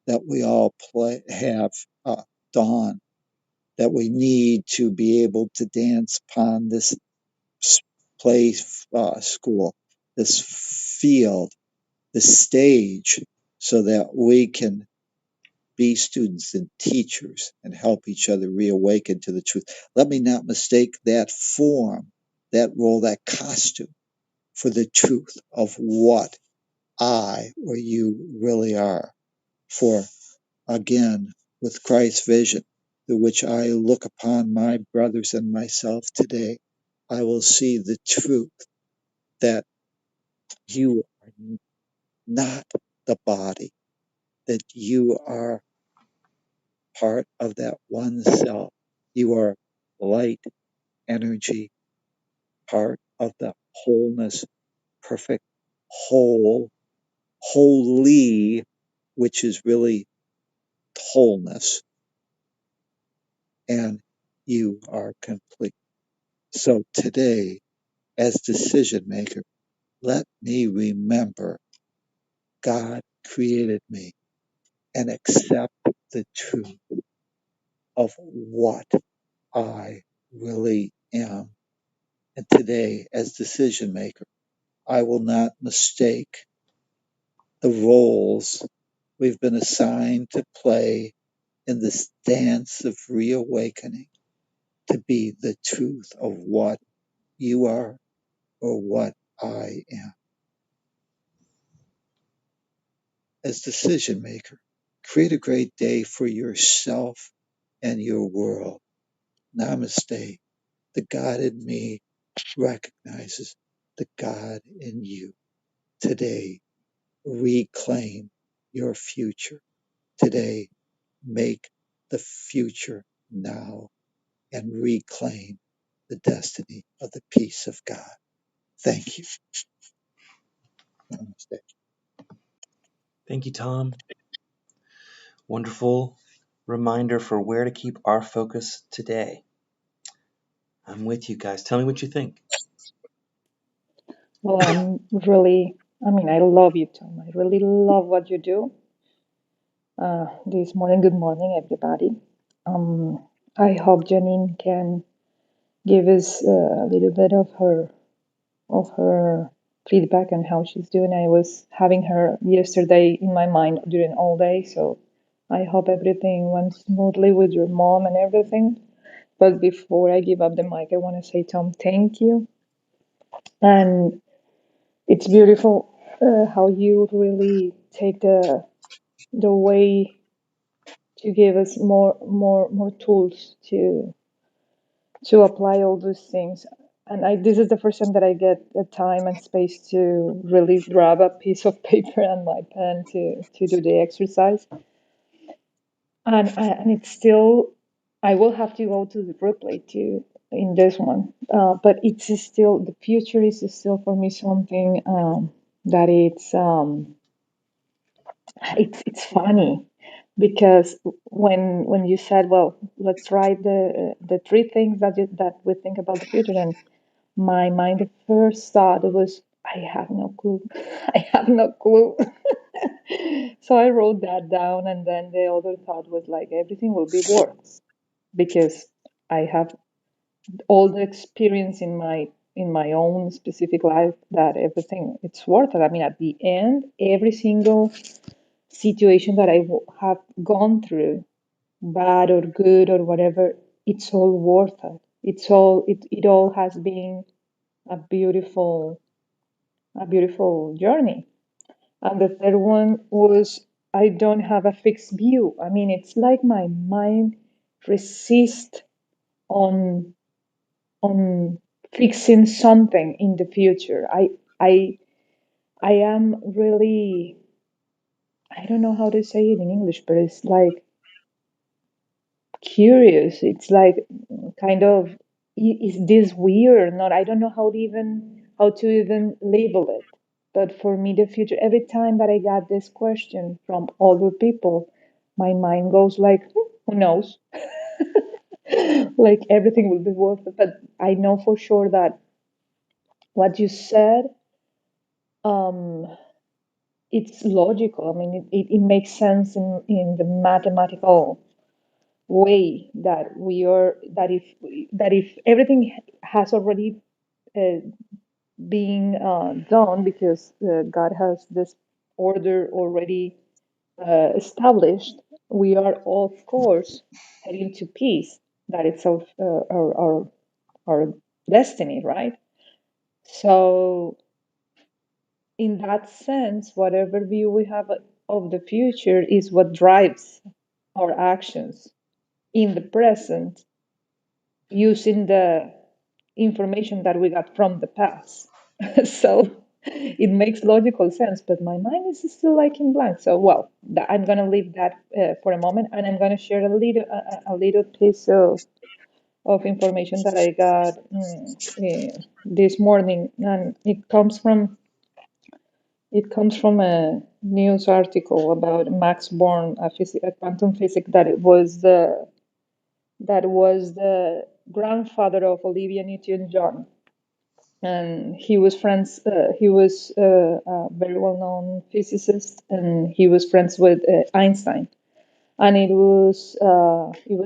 that we all have don, that we need to be able to dance upon this play school, this field, this stage, so that we can be students and teachers and help each other reawaken to the truth. Let me not mistake that form, that role, that costume for the truth of what I or you really are. For again, with Christ's vision, through which I look upon my brothers and myself today, I will see the truth that you are not the body, that you are part of that one self. You are light, energy, part of the wholeness, perfect, whole, holy, which is really wholeness, and you are complete. So today, as decision maker, let me remember God created me and accept the truth of what I really am. And today, as decision maker, I will not mistake the roles we've been assigned to play in this dance of reawakening to be the truth of what you are or what I am. As decision maker, create a great day for yourself and your world. Namaste. The God in me recognizes the God in you. Today, reclaim your future. Today, make the future now and reclaim the destiny of the peace of God. Thank you. Namaste. Thank you, Tom. Wonderful reminder for where to keep our focus today. I'm with you guys. Tell me what you think. Well, I love you, Tom. I really love what you do. This morning, good morning, everybody. I hope Janine can give us a little bit of her feedback on how she's doing. I was having her yesterday in my mind during all day, so I hope everything went smoothly with your mom and everything. But before I give up the mic, I want to say, Tom, thank you. And it's beautiful how you really take the way to give us more tools to apply all those things. And this is the first time that I get the time and space to really grab a piece of paper and my pen to do the exercise. And it's still, I will have to go to the replay to in this one. But it's still, the future is still for me something that it's funny, because when you said, well, let's write the three things that we think about the future, and my mind, the first thought was, I have no clue. I have no clue. So I wrote that down, and then the other thought was like, everything will be worse, because I have all the experience in my own specific life, that everything, it's worth it. I mean, at the end, every single situation that have gone through, bad or good or whatever, it's all worth it. It all has been a beautiful a beautiful journey. And the third one was, I don't have a fixed view. I mean, it's like my mind resists on on fixing something in the future. I I am really, I don't know how to say it in English, but it's like curious. It's like kind of, is this weird or not? I don't know how to even label it. But for me, the future, every time that I got this question from other people, my mind goes like, who knows? Like everything will be worth it. But I know for sure that what you said, um, it's logical. I mean, it makes sense in the mathematical way, that we are, that if everything has already uh, been done, because God has this order already established, we are, of course, heading to peace. That itself, our destiny, right? So in that sense, whatever view we have of the future is what drives our actions in the present, using the information that we got from the past. So it makes logical sense, but my mind is still like in blank. So, well, I'm going to leave that for a moment, and I'm going to share a little piece of information that I got this morning, and it comes from a news article about Max Born, a quantum physics that was the grandfather of Olivia Newton-John, and he was friends. He was a very well-known physicist, and he was friends with Einstein. And it was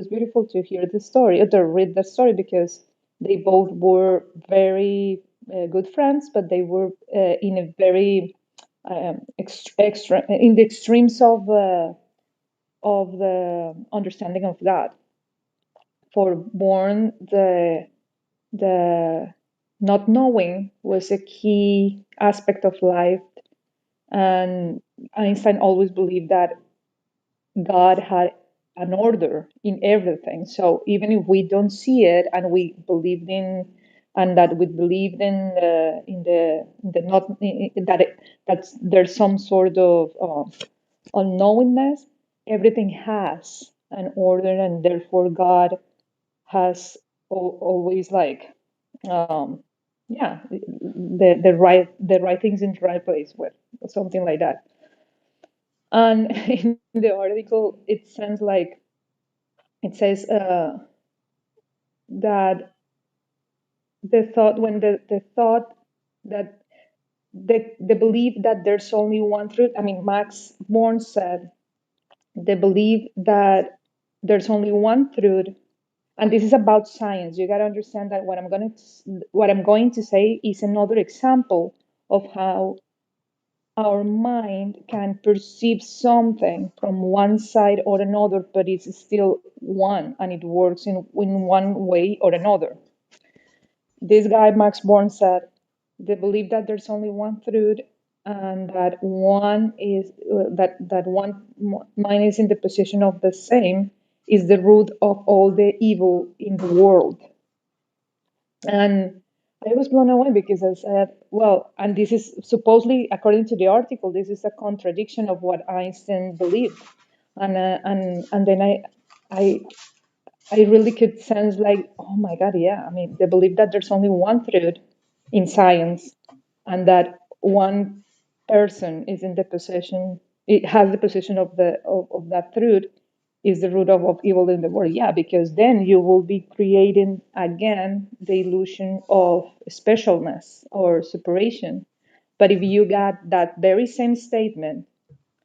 beautiful to hear the story, or to read the story, because they both were very good friends, but they were in a very extra in the extremes of the understanding of God. For Born, the not knowing was a key aspect of life, and Einstein always believed that God had an order in everything. So even if we don't see it, and we believed in, and that we believed in the not that that's there's some sort of unknowingness, everything has an order, and therefore God has always like, um, yeah, the right things in the right place, with something like that. And in the article, it says that the thought that the belief that there's only one truth. I mean, Max Born said the belief that there's only one truth, and this is about science. You got to understand that what I'm going to say is another example of how our mind can perceive something from one side or another, but it's still one, and it works in one way or another. This guy, Max Born, said the belief that there's only one truth, and that one mind is in the position of the same, is the root of all the evil in the world. And I was blown away, because I said, well, and this is supposedly, according to the article, this is a contradiction of what Einstein believed. And then I I really could sense like, oh my God, yeah. I mean, the belief that there's only one truth in science and that one person is in the position, it has the position of of that truth is the root of evil in the world. Yeah, because then you will be creating again the illusion of specialness or separation. But if you got that very same statement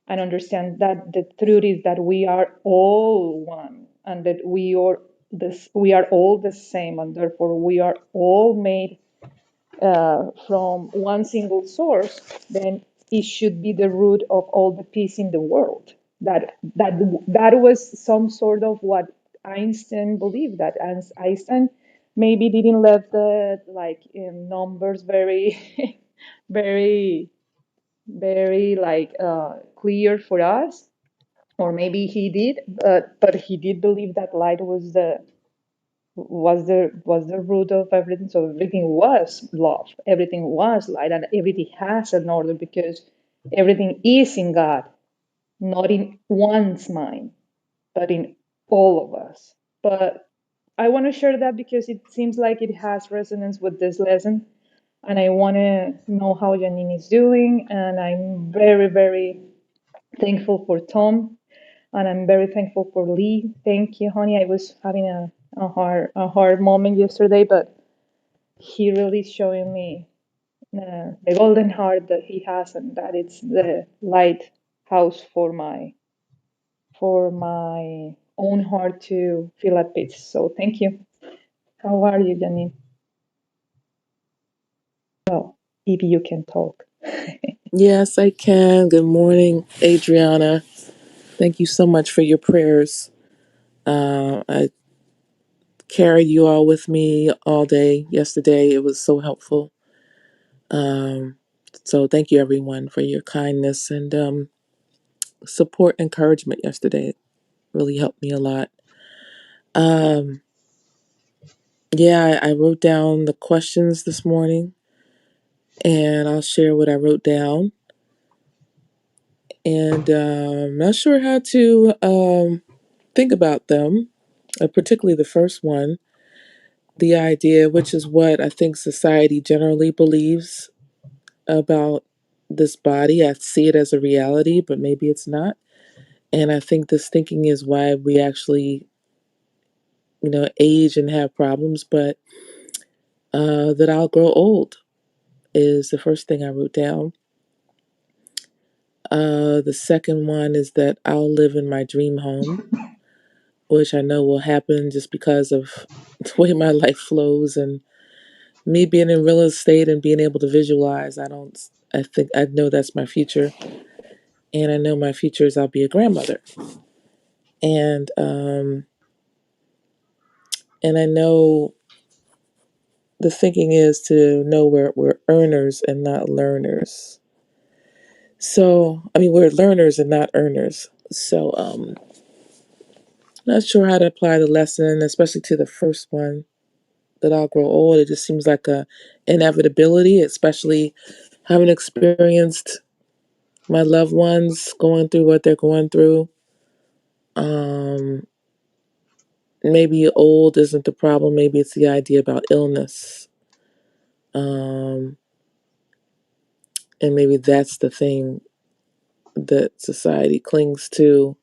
and understand that the truth is that we are all one and that we are all the same, and therefore we are all made from one single source, then it should be the root of all the peace in the world. That was some sort of what Einstein believed, that Einstein maybe didn't let the like in numbers very very very like clear for us, or maybe he did, but he did believe that light was the root of everything. So everything was love, everything was light, and everything has an order because everything is in God, not in one's mind, but in all of us. But I want to share that because it seems like it has resonance with this lesson, and I want to know how Janine is doing, and I'm very, very thankful for Tom, and I'm very thankful for Lee. Thank you, honey. I was having a hard moment yesterday, but he really is showing me the golden heart that he has, and that it's the lighthouse for my own heart to feel at peace. So thank you. How are you, Janine? Well, if you can talk. Yes, I can. Good morning, Adriana. Thank you so much for your prayers. I carried you all with me all day yesterday. It was so helpful. Um, so thank you, everyone, for your kindness and support, encouragement yesterday. It really helped me a lot. Um, yeah, I wrote down the questions this morning, and I'll share what I wrote down. And I'm not sure how to think about them, particularly the first one, the idea, which is what I think society generally believes about this body. I see it as a reality, but maybe it's not. And I think this thinking is why we actually, age and have problems, but that I'll grow old is the first thing I wrote down. The second one is that I'll live in my dream home, which I know will happen just because of the way my life flows and me being in real estate and being able to visualize. I think I know that's my future. And I know my future is I'll be a grandmother. And, and I know the thinking is to know we're earners and not learners. So, I mean, we're learners and not earners. So, not sure how to apply the lesson, especially to the first one, that I'll grow old. It just seems like a inevitability, especially having experienced my loved ones going through what they're going through. Um, Maybe old isn't the problem. Maybe it's the idea about illness. Um, and maybe that's the thing that society clings to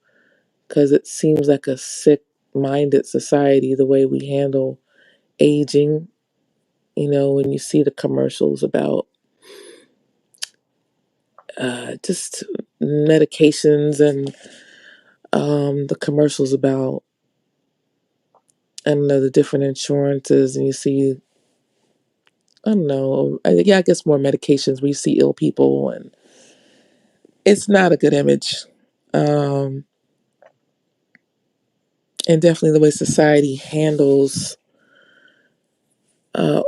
because it seems like a sick minded society, the way we handle aging. When you see the commercials about just medications and the commercials about, I don't know, the different insurances, and you see, I don't know, yeah, I guess more medications where you see ill people, and it's not a good image. Um, and definitely the way society handles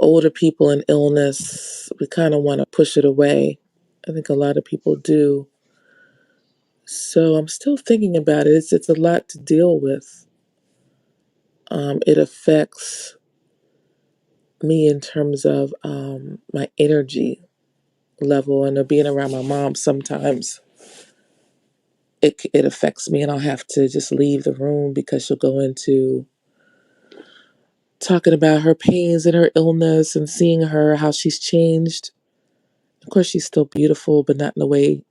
older people and illness, we kind of want to push it away. I think a lot of people do. So I'm still thinking about it. It's a lot to deal with. It affects me in terms of my energy level, and being around my mom sometimes it affects me, and I'll have to just leave the room because she'll go into talking about her pains and her illness and seeing her, how she's changed. Of course, she's still beautiful, but not in the way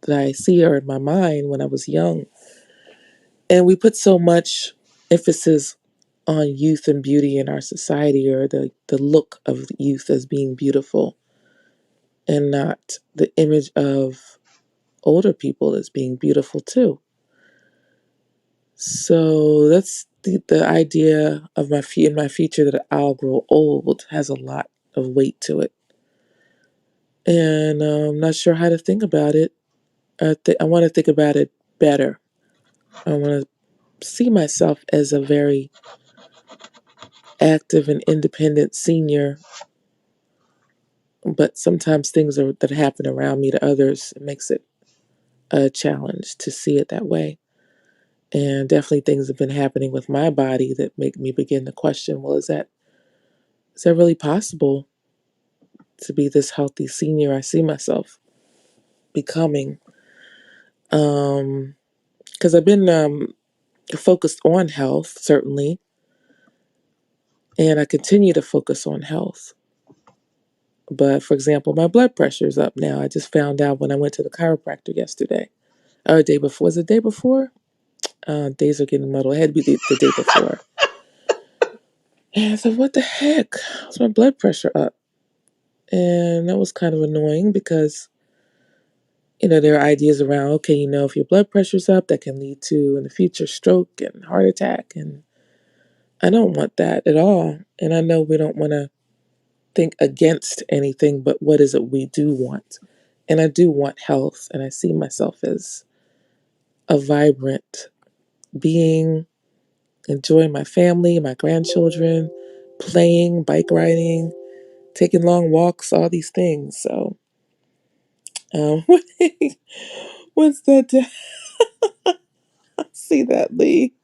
that I see her in my mind when I was young. And we put so much emphasis on youth and beauty in our society, or the look of youth as being beautiful, and not the image of older people as being beautiful too. So that's the idea of in my future that I'll grow old has a lot of weight to it. And I'm not sure how to think about it. I want to think about it better. I want to see myself as a very active and independent senior, but sometimes that happen around me to others, it makes it a challenge to see it that way. And definitely things have been happening with my body that make me begin to question, well, is that really possible to be this healthy senior I see myself becoming? Because I've been focused on health, certainly, and I continue to focus on health. But for example, my blood pressure is up now. I just found out when I went to the chiropractor yesterday, or the day before. Was it the day before? Days are getting muddled. It had to be the day before. And I said, what the heck? Is my blood pressure up? And that was kind of annoying because, there are ideas around, okay, if your blood pressure's up, that can lead to, in the future, stroke and heart attack. And I don't want that at all. And I know we don't want to think against anything, but what is it we do want? And I do want health. And I see myself as a vibrant being, enjoying my family, my grandchildren, playing, bike riding, taking long walks, all these things. So, um, what's that? See that, Lee?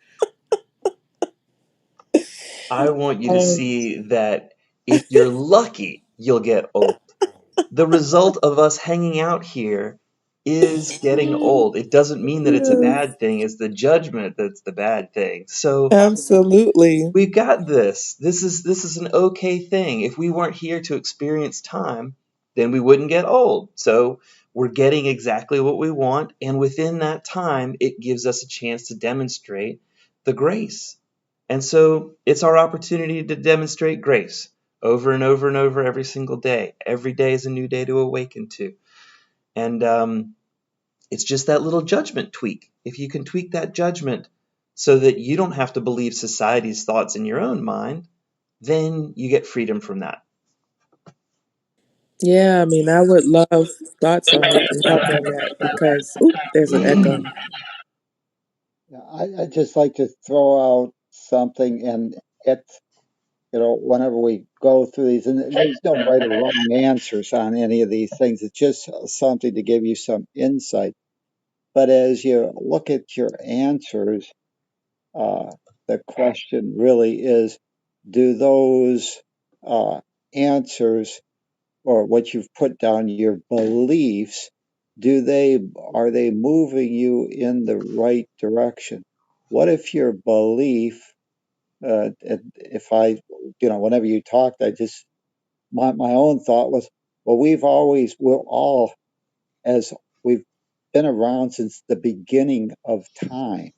I want you to Um, see that if you're lucky, you'll get old. The result of us hanging out here is getting old. It doesn't mean that it's a yes, bad thing, it's the judgment that's the bad thing. So absolutely. we've got this. This is an okay thing. If we weren't here to experience time, then we wouldn't get old. So we're getting exactly what we want, and within that time, it gives us a chance to demonstrate the grace. And so it's our opportunity to demonstrate grace over and over and over every single day. Every day is a new day to awaken to. And it's just that little judgment tweak. If you can tweak that judgment so that you don't have to believe society's thoughts in your own mind, then you get freedom from that. Yeah, I mean, I would love thoughts on that and help on that because, oop, there's an echo. Yeah, I just like to throw out something, and it's, whenever we go through these, and there's no right or wrong answers on any of these things, it's just something to give you some insight. But as you look at your answers, uh, the question really is, do those answers, or what you've put down, your beliefs, are they moving you in the right direction? What if your belief, if I, whenever you talked, my own thought was, well, we're all, as we've been around since the beginning of time.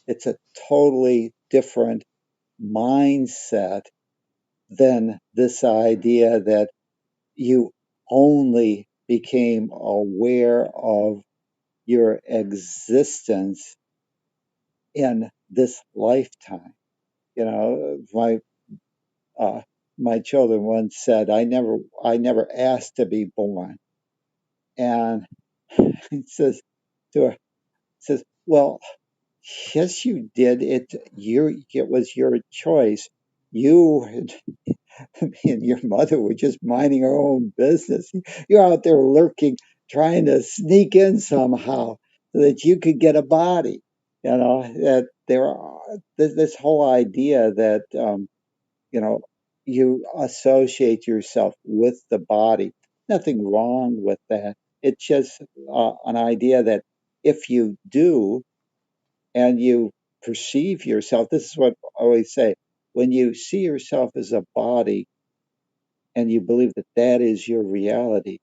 It's a totally different mindset than this idea that you only became aware of your existence in this lifetime. My uh, my children once said, I never asked to be born," and he says to her, says, "Well, yes, you did. It was your choice. You Me and your mother were just minding our own business. You're out there lurking, trying to sneak in somehow so that you could get a body. That there are this whole idea that you know you associate yourself with the body. Nothing wrong with that. It's just an idea that if you do and you perceive yourself, this is what I always say. when you see yourself as a body and you believe that that is your reality,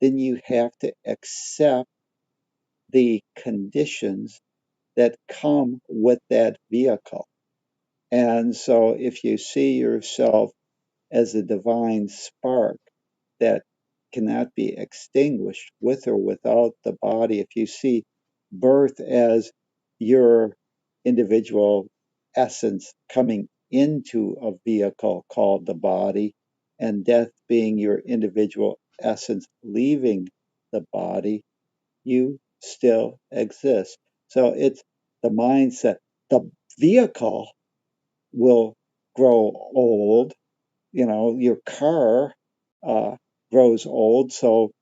then you have to accept the conditions that come with that vehicle. And so if you see yourself as a divine spark that cannot be extinguished with or without the body, if you see birth as your individual essence coming into a vehicle called the body, and death being your individual essence leaving the body, you still exist. So it's the mindset. The vehicle will grow old. Your car uh, grows old. So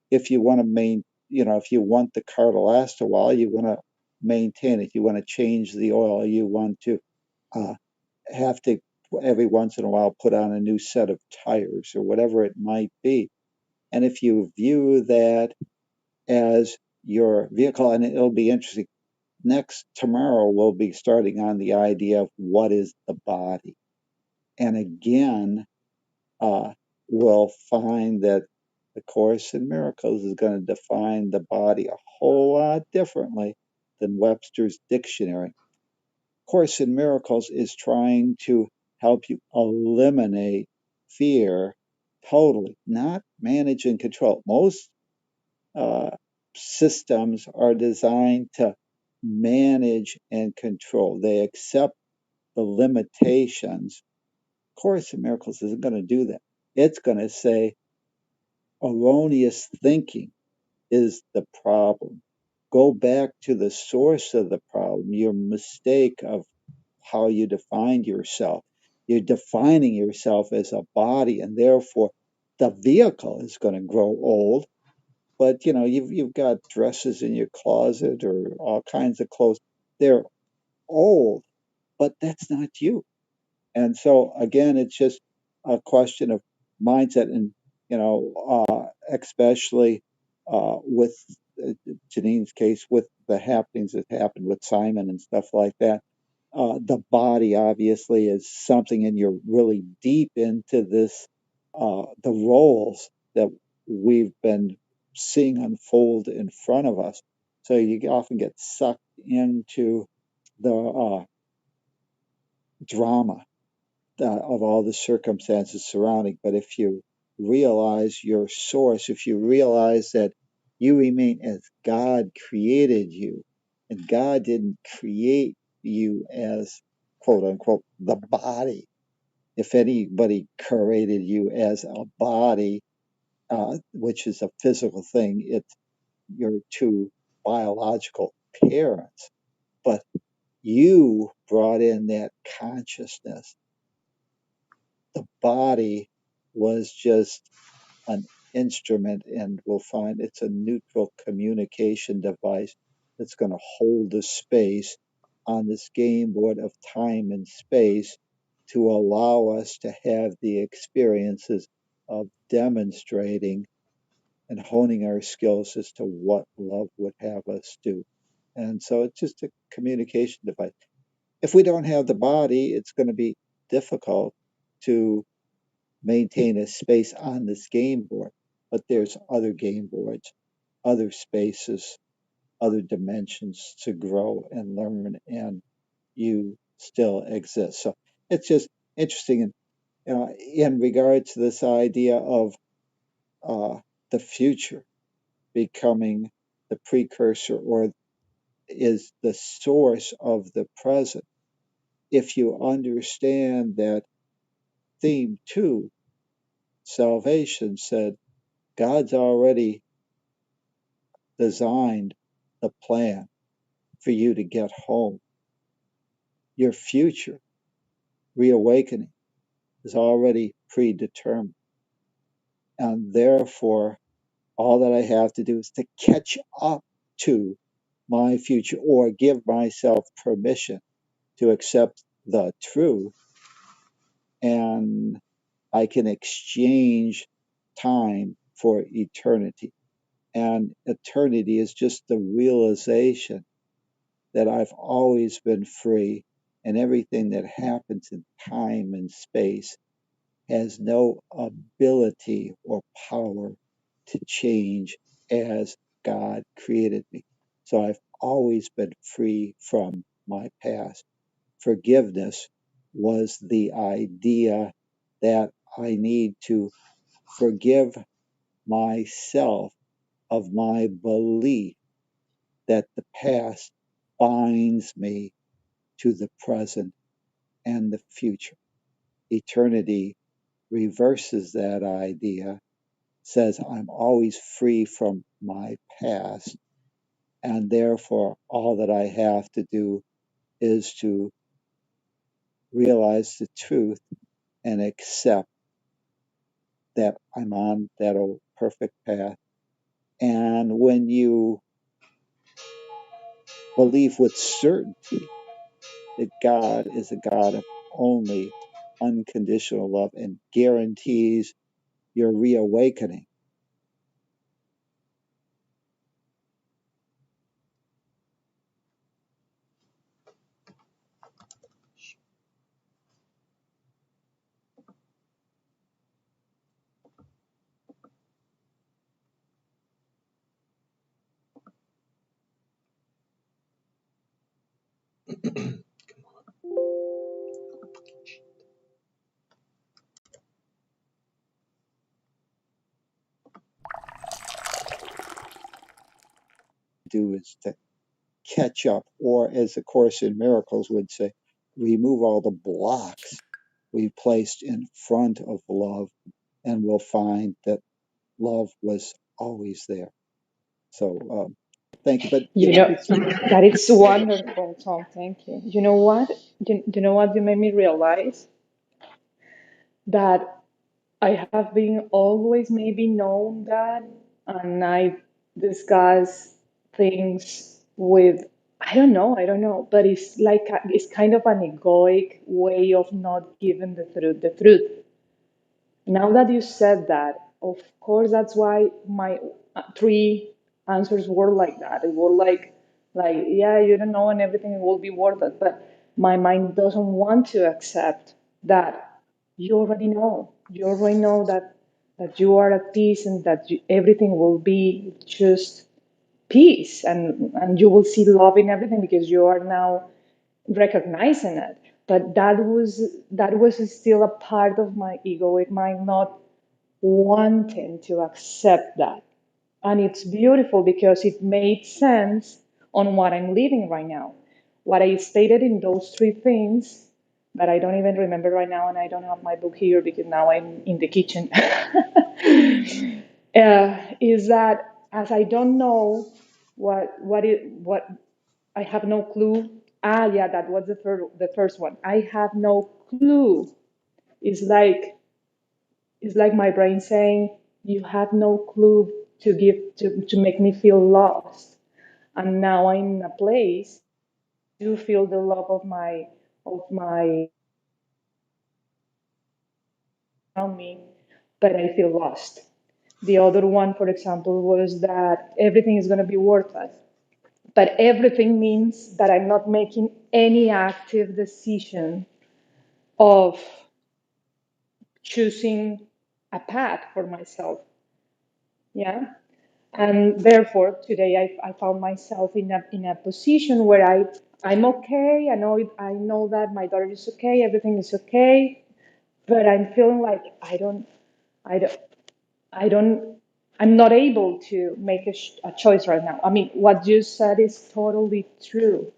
if you want to if you want the car to last a while, you want to maintain it. You want to change the oil. You want to uh, have to every once in a while put on a new set of tires or whatever it might be. And if you view that as your vehicle, and it'll be interesting. Tomorrow, we'll be starting on the idea of what is the body. And again, uh, we'll find that the Course in Miracles is going to define the body a whole lot differently than Webster's dictionary. Course in Miracles is trying to help you eliminate fear totally, not manage and control. Most uh, systems are designed to manage and control. They accept the limitations. Course in Miracles isn't going to do that. It's going to say erroneous thinking is the problem. Go back to the source of the problem, your mistake of how you defined yourself. You're defining yourself as a body, and therefore the vehicle is going to grow old. But you've got dresses in your closet or all kinds of clothes. They're old, but that's not you. And so again, it's just a question of mindset, and especially with Janine's case, with the happenings that happened with Simon and stuff like that. The body obviously is something, and you're really deep into this, the roles that we've been seeing unfold in front of us. So you often get sucked into the drama of all the circumstances surrounding. But if you realize your source, if you realize that you remain as God created you, and God didn't create you as quote unquote the body. If anybody created you as a body, which is a physical thing, it's your two biological parents. But you brought in that consciousness. The body was just an instrument, and we'll find it's a neutral communication device that's going to hold the space on this game board of time and space to allow us to have the experiences of demonstrating and honing our skills as to what love would have us do. And so it's just a communication device. If we don't have the body, it's going to be difficult to maintain a space on this game board. But there's other game boards, other spaces, other dimensions to grow and learn, and you still exist. So it's just interesting. And in regard to this idea of uh, the future becoming the precursor or is the source of the present, if you understand that theme two, salvation, said God's already designed the plan for you to get home. Your future reawakening is already predetermined. And therefore, all that I have to do is to catch up to my future or give myself permission to accept the truth, and I can exchange time for eternity. And eternity is just the realization that I've always been free and everything that happens in time and space has no ability or power to change as God created me. So I've always been free from my past. Forgiveness was the idea that I need to forgive myself of my belief that the past binds me to the present and the future. Eternity reverses that idea, says I'm always free from my past, and therefore all that I have to do is to realize the truth and accept that I'm on that old perfect path. And when you believe with certainty that God is a God of only unconditional love and guarantees your reawakening, do is to catch up, or as the Course in Miracles would say, remove all the blocks we placed in front of love, and we'll find that love was always there. So thank you. But You know, that it's wonderful, Tom. Thank you. You know what? You know what you made me realize? That I have been always maybe known that, and I discuss things with, I don't know, but it's like it's kind of an egoic way of not giving the truth. Now that you said that, of course, that's why my three answers were like that. It were like, yeah, you don't know, and everything will be worth it. But my mind doesn't want to accept that you already know. You already know that you are at peace and that everything will be just peace, and you will see love in everything because you are now recognizing it. But that was still a part of my egoic mind not wanting to accept that. And it's beautiful because it made sense on what I'm living right now. What I stated in those three things that I don't even remember right now, and I don't have my book here because now I'm in the kitchen, is that as I don't know what I have no clue. Ah, yeah, that was the first one. I have no clue. It's like it's like my brain saying, "You have no clue to give to make me feel lost." And now I'm in a place to feel the love of my around me, but I feel lost. The other one, for example, was that everything is going to be worth it. But everything means that I'm not making any active decision of choosing a path for myself. Yeah. And therefore, today I found myself in a position where I'm okay. I know that my daughter is okay. Everything is okay. But I'm feeling like I don't, I don't, I'm not able to make a choice right now. I mean, what you said is totally true.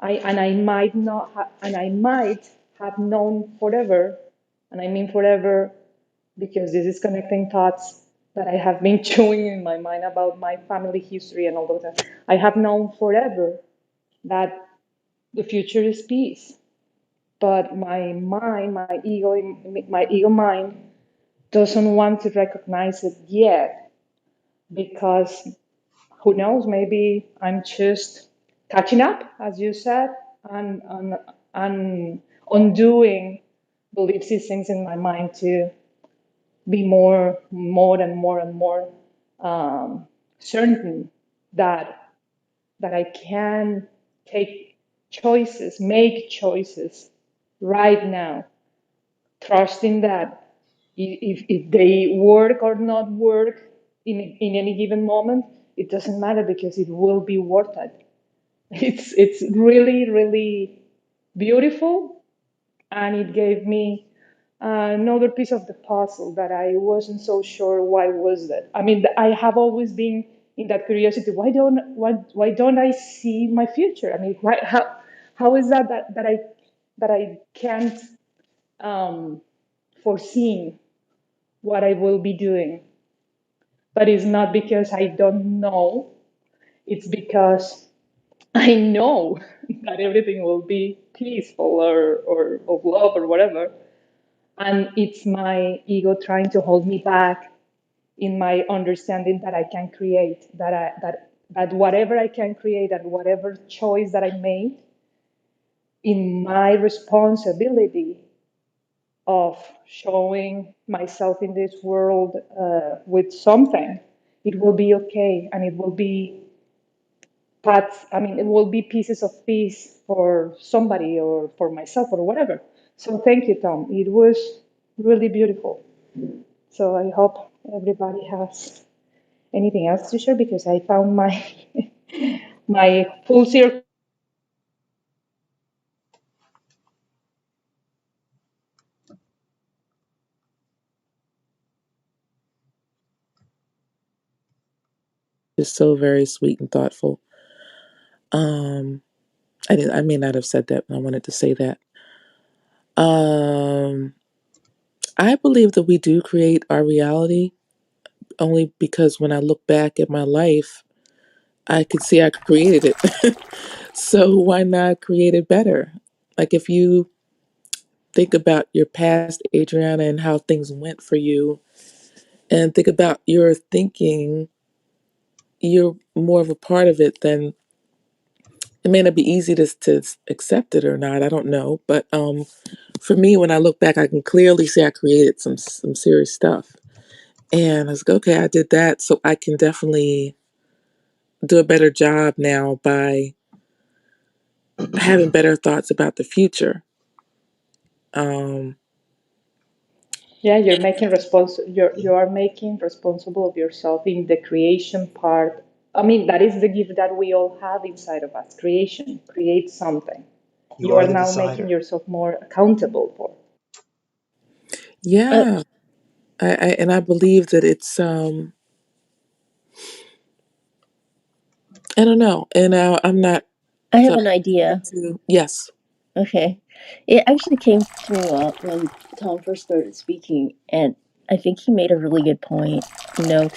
I might not ha- and I might have known forever, and I mean forever because this is connecting thoughts that I have been chewing in my mind about my family history and all of that. I have known forever that the future is peace, but my mind, my ego mind doesn't want to recognize it yet because who knows, maybe I'm just catching up, as you said, and undoing belief systems in my mind to be more and more certain that I can take. choices, make choices right now, trusting that if they work or not work in any given moment, it doesn't matter because it will be worth it. It's really, really beautiful, and it gave me another piece of the puzzle that I wasn't so sure why was that. I mean, I have always been in that curiosity. Why don't I see my future? I mean, how is that I can't foresee what I will be doing? But it's not because I don't know. It's because I know that everything will be peaceful or of love or whatever. And it's my ego trying to hold me back in my understanding that I can create, that whatever I can create and whatever choice that I made in my responsibility of showing myself in this world with something, it will be okay, and it will be paths. I mean, it will be pieces of peace for somebody or for myself or whatever. So thank you, Tom. It was really beautiful. So I hope everybody has anything else to share, because I found my my full circle. Just so very sweet and thoughtful. Um, I may not have said that, but I wanted to say that. Um, I believe that we do create our reality only because when I look back at my life, I could see I created it. So why not create it better? Like if you think about your past, Adriana, and how things went for you, and think about your thinking, you're more of a part of it than it may not be easy to accept it or not. I don't know, but for me, when I look back, I can clearly see I created some serious stuff, and I was like, okay, I did that, so I can definitely do a better job now by having better thoughts about the future. Um, Yeah, you are making responsible of yourself in the creation part. I mean, that is the gift that we all have inside of us. Creation, create something. You You are are the now making decider. yourself more accountable for. Uh, yeah, I believe that it's I don't know, and I'm not I have so an idea. yes. Okay. It actually came to me when Tom first started speaking, and I think he made a really good point. You know,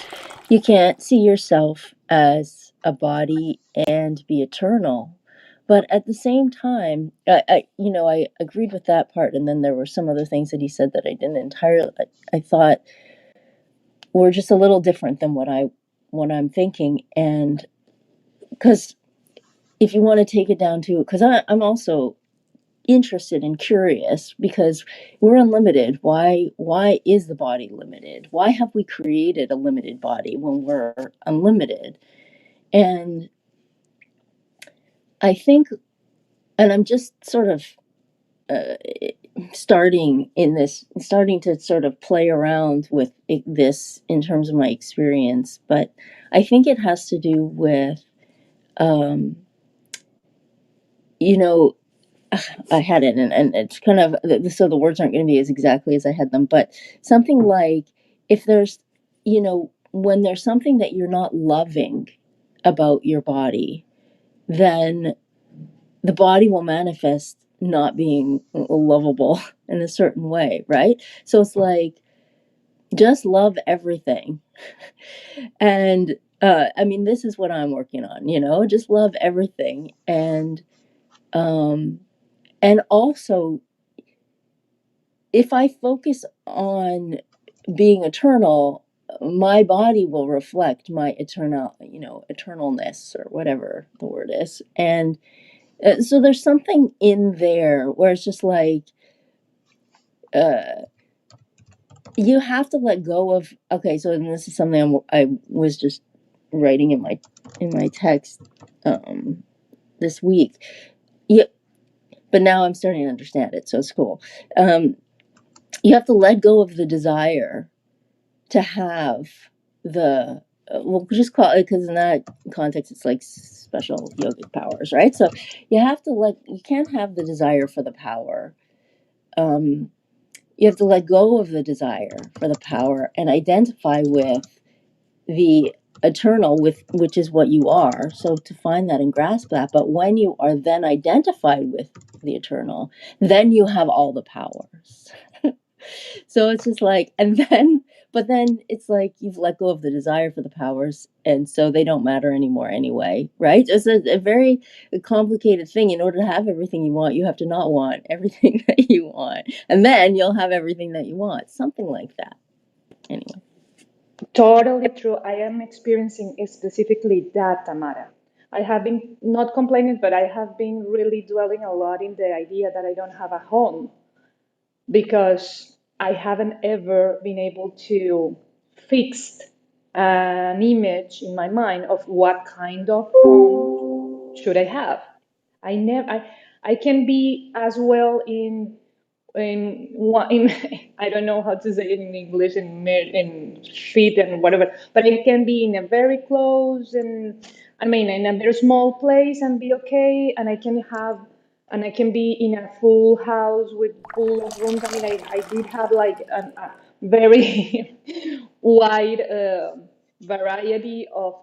you can't see yourself as a body and be eternal. But at the same time, I agreed with that part, and then there were some other things that he said that I didn't entirely. I thought were just a little different than what I'm thinking, and because if you want to take it down to, because I'm also interested and curious, because we're unlimited. Why is the body limited? Why have we created a limited body when we're unlimited? And I think, and I'm just sort of uh, starting to sort of play around with this in terms of my experience, but I think it has to do with um, you know I had it, and it's kind of, so the words aren't going to be as exactly as I had them, but something like, if there's, when there's something that you're not loving about your body, then the body will manifest not being lovable in a certain way, right? So it's like, just love everything. And I mean, this is what I'm working on, just love everything. Um, and also, if I focus on being eternal, my body will reflect my eternalness, or whatever the word is. And so there's something in there where it's just like, uh, you have to let go of. Okay, so, and this is something I was just writing in my text this week. but now I'm starting to understand it, so it's cool. You have to let go of the desire to have the we'll just call it, because in that context it's like special yogic powers, right? So you can't have the desire for the power. You have to let go of the desire for the power and identify with the eternal, with which is what you are. So to find that and grasp that. But when you are then identified with the eternal, then you have all the powers. So it's just like, but then it's like you've let go of the desire for the powers, and so they don't matter anymore anyway, right? It's a very complicated thing. In order to have everything you want, you have to not want everything that you want, and then you'll have everything that you want. Something like that. Anyway. Totally true. I am experiencing specifically that, Tamara. I have been not complaining, but I have been really dwelling a lot in the idea that I don't have a home because I haven't ever been able to fix an image in my mind of what kind of home should I have. I can be as well in I don't know how to say it in English, in fit and whatever, but it can be in a very close, and I mean in a very small place and be okay, and I can be in a full house with full of rooms. I mean, I did have like a very wide variety of